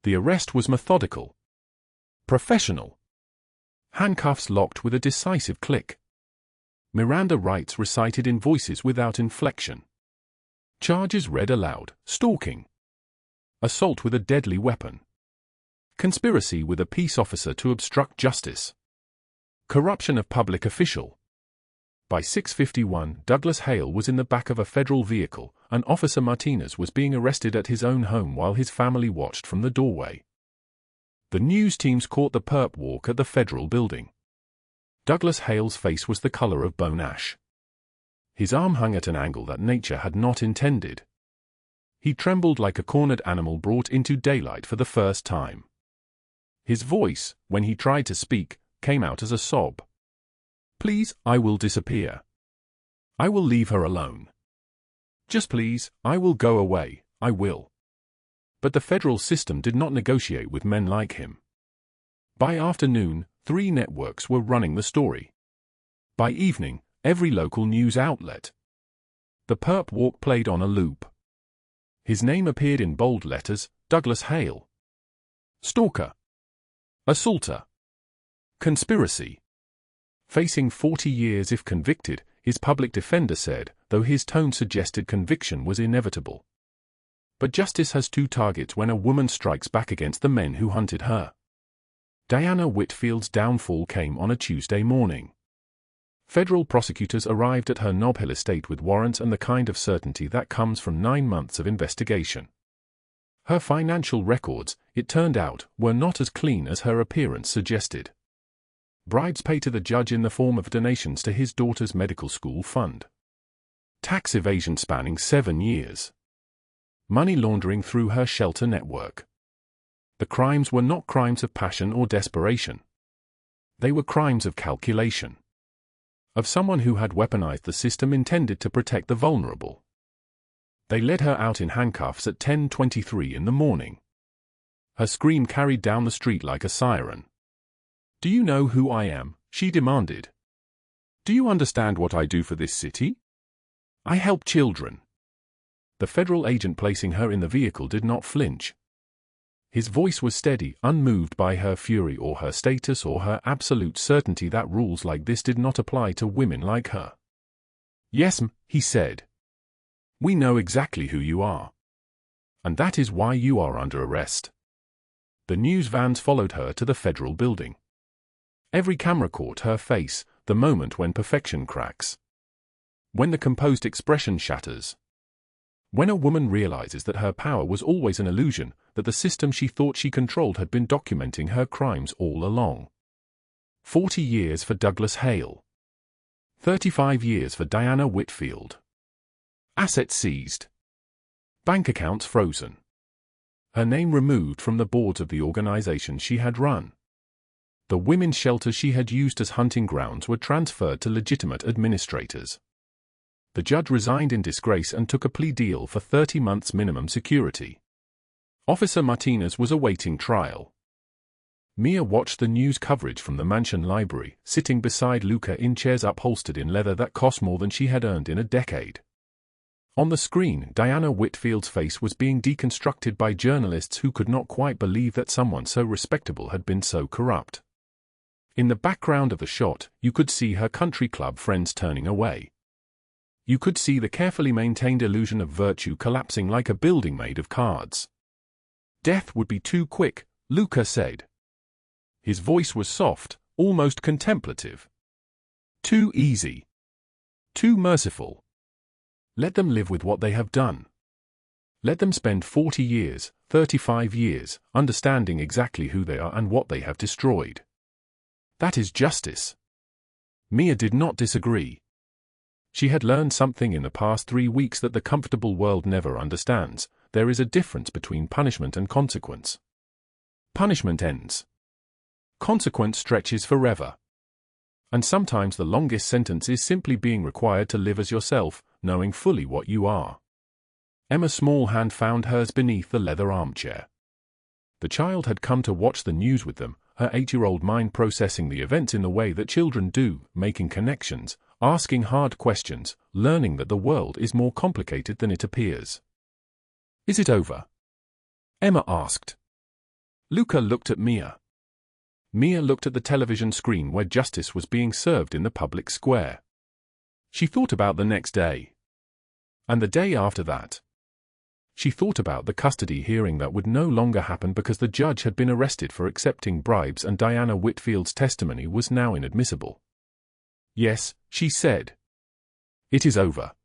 Speaker 1: The arrest was methodical. Professional. Handcuffs locked with a decisive click. Miranda rights recited in voices without inflection. Charges read aloud: stalking, assault with a deadly weapon, conspiracy with a peace officer to obstruct justice, corruption of public official. By 6:51, Douglas Hale was in the back of a federal vehicle, and Officer Martinez was being arrested at his own home while his family watched from the doorway. The news teams caught the perp walk at the federal building. Douglas Hale's face was the color of bone ash. His arm hung at an angle that nature had not intended. He trembled like a cornered animal brought into daylight for the first time. His voice, when he tried to speak, came out as a sob. "Please, I will disappear. I will leave her alone. Just please, I will go away, I will." But the federal system did not negotiate with men like him. By afternoon, 3 networks were running the story. By evening, every local news outlet. The perp walk played on a loop. His name appeared in bold letters: Douglas Hale. Stalker. Assaulter. Conspiracy. Facing 40 years if convicted, his public defender said, though his tone suggested conviction was inevitable. But justice has 2 targets when a woman strikes back against the men who hunted her. Diana Whitfield's downfall came on a Tuesday morning. Federal prosecutors arrived at her Nob Hill estate with warrants and the kind of certainty that comes from 9 months of investigation. Her financial records, it turned out, were not as clean as her appearance suggested. Bribes paid to the judge in the form of donations to his daughter's medical school fund. Tax evasion spanning 7 years. Money laundering through her shelter network. The crimes were not crimes of passion or desperation. They were crimes of calculation. Of someone who had weaponized the system intended to protect the vulnerable. They led her out in handcuffs at 10:23 in the morning. Her scream carried down the street like a siren. "Do you know who I am?" she demanded. "Do you understand what I do for this city? I help children." The federal agent placing her in the vehicle did not flinch. His voice was steady, unmoved by her fury or her status or her absolute certainty that rules like this did not apply to women like her. "Yes, he said. "We know exactly who you are. And that is why you are under arrest." The news vans followed her to the federal building. Every camera caught her face, the moment when perfection cracks. When the composed expression shatters. When a woman realizes that her power was always an illusion, that the system she thought she controlled had been documenting her crimes all along. 40 years for Douglas Hale. 35 years for Diana Whitfield. Assets seized. Bank accounts frozen. Her name removed from the boards of the organization she had run. The women's shelters she had used as hunting grounds were transferred to legitimate administrators. The judge resigned in disgrace and took a plea deal for 30 months minimum security. Officer Martinez was awaiting trial. Mia watched the news coverage from the mansion library, sitting beside Luca in chairs upholstered in leather that cost more than she had earned in a decade. On the screen, Diana Whitfield's face was being deconstructed by journalists who could not quite believe that someone so respectable had been so corrupt. In the background of the shot, you could see her country club friends turning away. You could see the carefully maintained illusion of virtue collapsing like a building made of cards. "Death would be too quick," Luca said. His voice was soft, almost contemplative. "Too easy. Too merciful. Let them live with what they have done. Let them spend 40 years, 35 years, understanding exactly who they are and what they have destroyed. That is justice." Mia did not disagree. She had learned something in the past 3 weeks that the comfortable world never understands. There is a difference between punishment and consequence. Punishment ends. Consequence stretches forever. And sometimes the longest sentence is simply being required to live as yourself, knowing fully what you are. Emma's small hand found hers beneath the leather armchair. The child had come to watch the news with them, her 8-year-old mind processing the events in the way that children do, making connections, asking hard questions, learning that the world is more complicated than it appears. "Is it over?" Emma asked. Luca looked at Mia. Mia looked at the television screen where justice was being served in the public square. She thought about the next day. And the day after that. She thought about the custody hearing that would no longer happen because the judge had been arrested for accepting bribes and Diana Whitfield's testimony was now inadmissible. "Yes," she said. "It is over."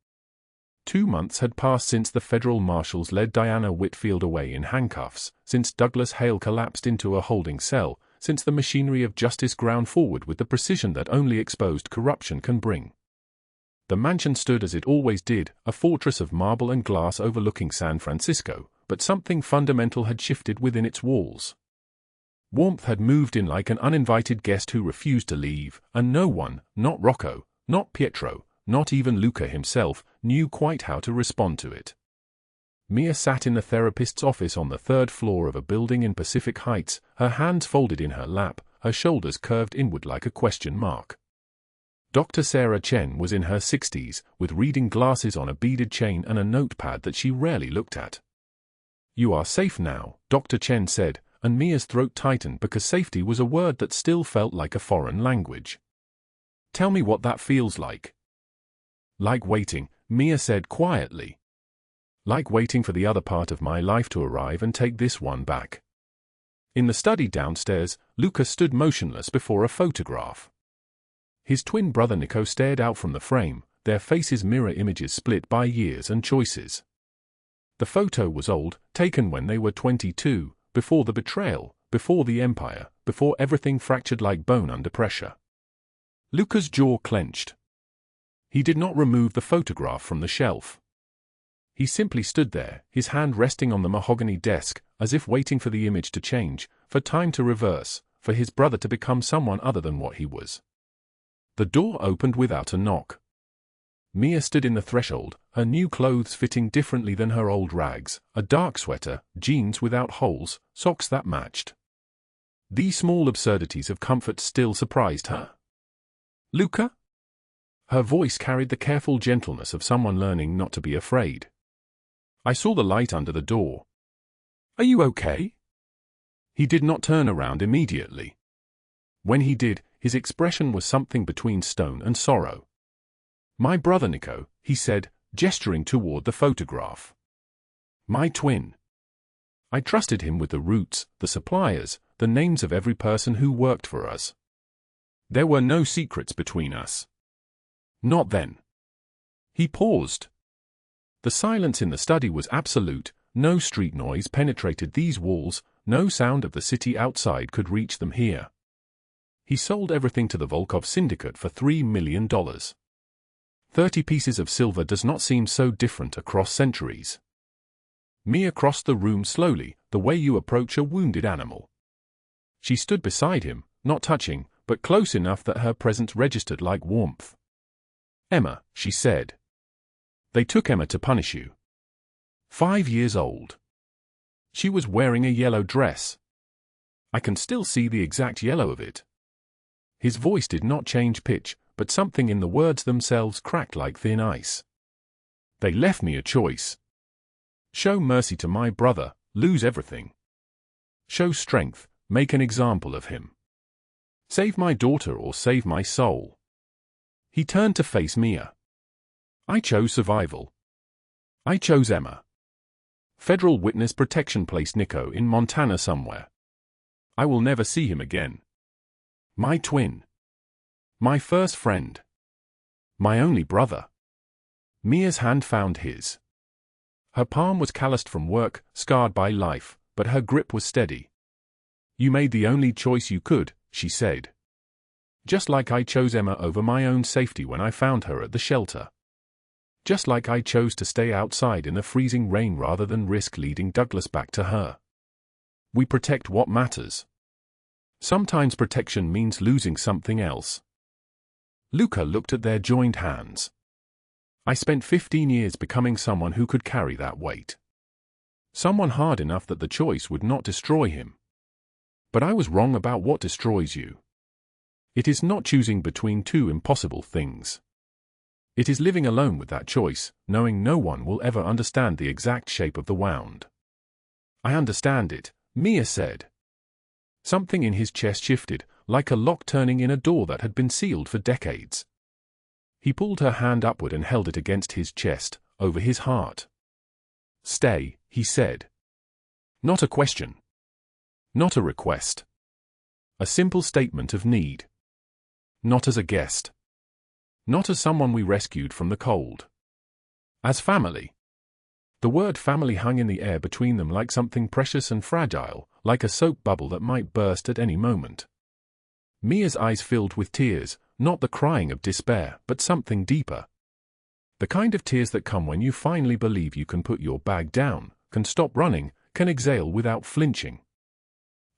Speaker 1: 2 months had passed since the federal marshals led Diana Whitfield away in handcuffs, since Douglas Hale collapsed into a holding cell, since the machinery of justice ground forward with the precision that only exposed corruption can bring. The mansion stood as it always did, a fortress of marble and glass overlooking San Francisco, but something fundamental had shifted within its walls. Warmth had moved in like an uninvited guest who refused to leave, and no one, not Rocco, not Pietro, not even Luca himself, knew quite how to respond to it. Mia sat in the therapist's office on the 3rd floor of a building in Pacific Heights, her hands folded in her lap, her shoulders curved inward like a question mark. Dr. Sarah Chen was in her 60s, with reading glasses on a beaded chain and a notepad that she rarely looked at. "You are safe now," Dr. Chen said, and Mia's throat tightened because safety was a word that still felt like a foreign language. "Tell me what that feels like." "Like waiting," Mia said quietly. "Like waiting for the other part of my life to arrive and take this one back." In the study downstairs, Luca stood motionless before a photograph. His twin brother Nico stared out from the frame, their faces mirror images split by years and choices. The photo was old, taken when they were 22, before the betrayal, before the empire, before everything fractured like bone under pressure. Luca's jaw clenched. He did not remove the photograph from the shelf. He simply stood there, his hand resting on the mahogany desk, as if waiting for the image to change, for time to reverse, for his brother to become someone other than what he was. The door opened without a knock. Mia stood in the threshold, her new clothes fitting differently than her old rags, a dark sweater, jeans without holes, socks that matched. These small absurdities of comfort still surprised her. "Luca?" Her voice carried the careful gentleness of someone learning not to be afraid. "I saw the light under the door. Are you okay?" He did not turn around immediately. When he did, his expression was something between stone and sorrow. "My brother Nico," he said, gesturing toward the photograph. "My twin. I trusted him with the routes, the suppliers, the names of every person who worked for us. There were no secrets between us. Not then." He paused. The silence in the study was absolute, no street noise penetrated these walls, no sound of the city outside could reach them here. He sold everything to the Volkov Syndicate for $3 million. 30 pieces of silver does not seem so different across centuries. Mia crossed the room slowly, the way you approach a wounded animal. She stood beside him, not touching, but close enough that her presence registered like warmth. "Emma," she said. "They took Emma to punish you. 5 years old. She was wearing a yellow dress. I can still see the exact yellow of it." His voice did not change pitch, but something in the words themselves cracked like thin ice. "They left me a choice. Show mercy to my brother, lose everything. Show strength, make an example of him. Save my daughter or save my soul." He turned to face Mia. "I chose survival. I chose Emma. Federal witness protection placed Nico in Montana somewhere. I will never see him again. My twin. My first friend. My only brother." Mia's hand found his. Her palm was calloused from work, scarred by life, but her grip was steady. "You made the only choice you could," she said. "Just like I chose Emma over my own safety when I found her at the shelter. Just like I chose to stay outside in the freezing rain rather than risk leading Douglas back to her. We protect what matters. Sometimes protection means losing something else." Luca looked at their joined hands. I spent 15 years becoming someone who could carry that weight. Someone hard enough that the choice would not destroy him. But I was wrong about what destroys you. It is not choosing between two impossible things. It is living alone with that choice, knowing no one will ever understand the exact shape of the wound. I understand it, Mia said. Something in his chest shifted, like a lock turning in a door that had been sealed for decades. He pulled her hand upward and held it against his chest, over his heart. Stay, he said. Not a question. Not a request. A simple statement of need. Not as a guest. Not as someone we rescued from the cold. As family. The word family hung in the air between them like something precious and fragile, like a soap bubble that might burst at any moment. Mia's eyes filled with tears, not the crying of despair, but something deeper. The kind of tears that come when you finally believe you can put your bag down, can stop running, can exhale without flinching.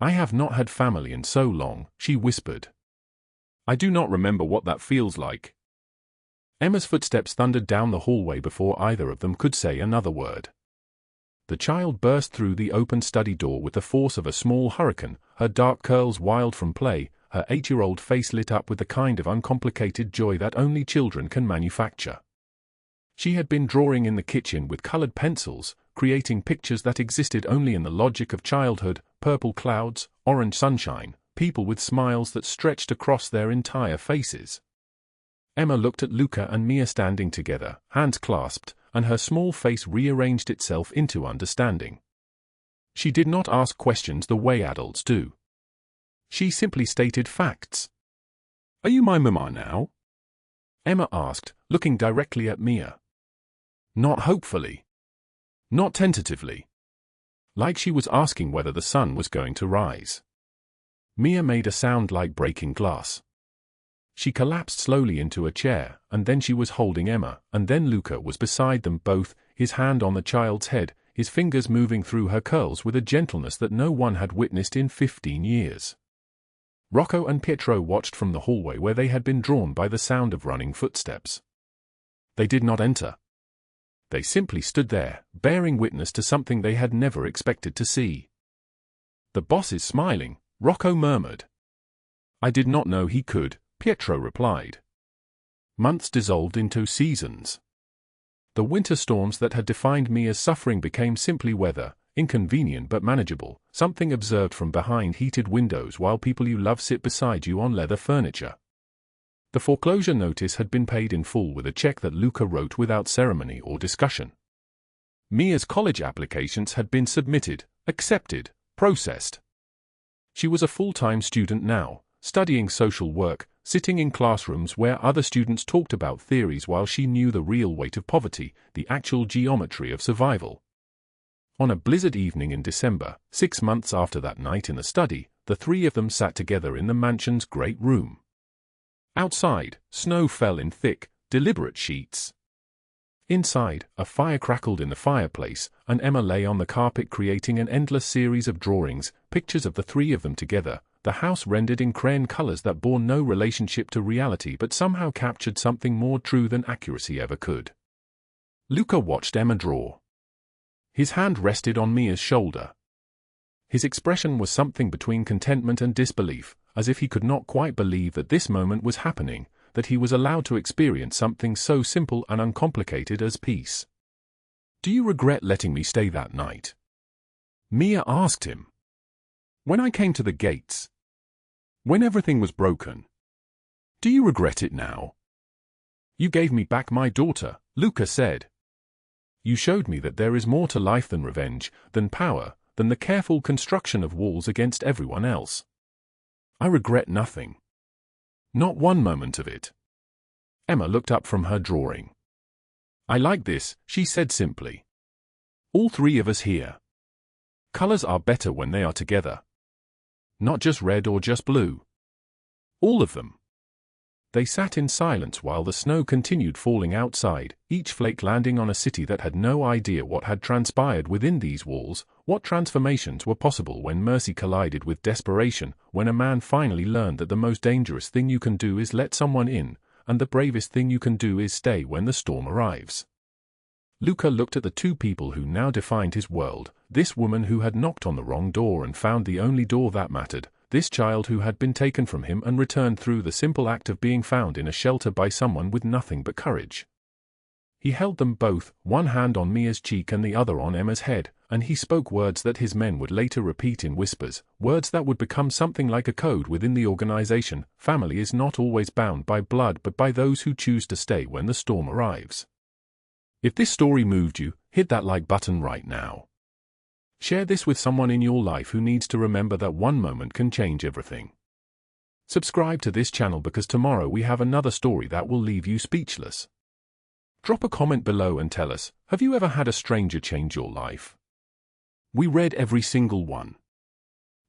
Speaker 1: I have not had family in so long, she whispered. I do not remember what that feels like. Emma's footsteps thundered down the hallway before either of them could say another word. The child burst through the open study door with the force of a small hurricane, her dark curls wild from play, her 8-year-old face lit up with the kind of uncomplicated joy that only children can manufacture. She had been drawing in the kitchen with colored pencils, creating pictures that existed only in the logic of childhood, purple clouds, orange sunshine, people with smiles that stretched across their entire faces. Emma looked at Luca and Mia standing together, hands clasped, and her small face rearranged itself into understanding. She did not ask questions the way adults do. She simply stated facts. Are you my mama now? Emma asked, looking directly at Mia. Not hopefully. Not tentatively. Like she was asking whether the sun was going to rise. Mia made a sound like breaking glass. She collapsed slowly into a chair, and then she was holding Emma, and then Luca was beside them both, his hand on the child's head, his fingers moving through her curls with a gentleness that no one had witnessed in 15 years. Rocco and Pietro watched from the hallway where they had been drawn by the sound of running footsteps. They did not enter. They simply stood there, bearing witness to something they had never expected to see. The boss is smiling, Rocco murmured. I did not know he could, Pietro replied. Months dissolved into seasons. The winter storms that had defined Mia's suffering became simply weather, inconvenient but manageable, something observed from behind heated windows while people you love sit beside you on leather furniture. The foreclosure notice had been paid in full with a check that Luca wrote without ceremony or discussion. Mia's college applications had been submitted, accepted, processed. She was a full-time student now, studying social work, sitting in classrooms where other students talked about theories while she knew the real weight of poverty, the actual geometry of survival. On a blizzard evening in December, 6 months after that night in the study, the three of them sat together in the mansion's great room. Outside, snow fell in thick, deliberate sheets. Inside, a fire crackled in the fireplace, and Emma lay on the carpet creating an endless series of drawings, pictures of the three of them together, the house rendered in crayon colors that bore no relationship to reality but somehow captured something more true than accuracy ever could. Luca watched Emma draw. His hand rested on Mia's shoulder. His expression was something between contentment and disbelief, as if he could not quite believe that this moment was happening, that he was allowed to experience something so simple and uncomplicated as peace. Do you regret letting me stay that night? Mia asked him. When I came to the gates. When everything was broken. Do you regret it now? You gave me back my daughter, Luca said. You showed me that there is more to life than revenge, than power, than the careful construction of walls against everyone else. I regret nothing. Not one moment of it. Emma looked up from her drawing. I like this, she said simply. All three of us here. Colors are better when they are together. Not just red or just blue. All of them. They sat in silence while the snow continued falling outside, each flake landing on a city that had no idea what had transpired within these walls, what transformations were possible when mercy collided with desperation, when a man finally learned that the most dangerous thing you can do is let someone in, and the bravest thing you can do is stay when the storm arrives. Luca looked at the two people who now defined his world, this woman who had knocked on the wrong door and found the only door that mattered, this child who had been taken from him and returned through the simple act of being found in a shelter by someone with nothing but courage. He held them both, one hand on Mia's cheek and the other on Emma's head, and he spoke words that his men would later repeat in whispers, words that would become something like a code within the organization. Family is not always bound by blood but by those who choose to stay when the storm arrives. If this story moved you, hit that like button right now. Share this with someone in your life who needs to remember that one moment can change everything. Subscribe to this channel because tomorrow we have another story that will leave you speechless. Drop a comment below and tell us, have you ever had a stranger change your life? We read every single one.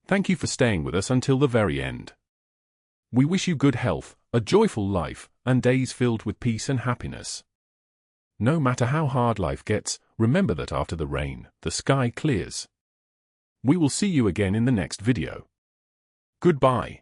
Speaker 1: Thank you for staying with us until the very end. We wish you good health, a joyful life, and days filled with peace and happiness. No matter how hard life gets, remember that after the rain, the sky clears. We will see you again in the next video. Goodbye.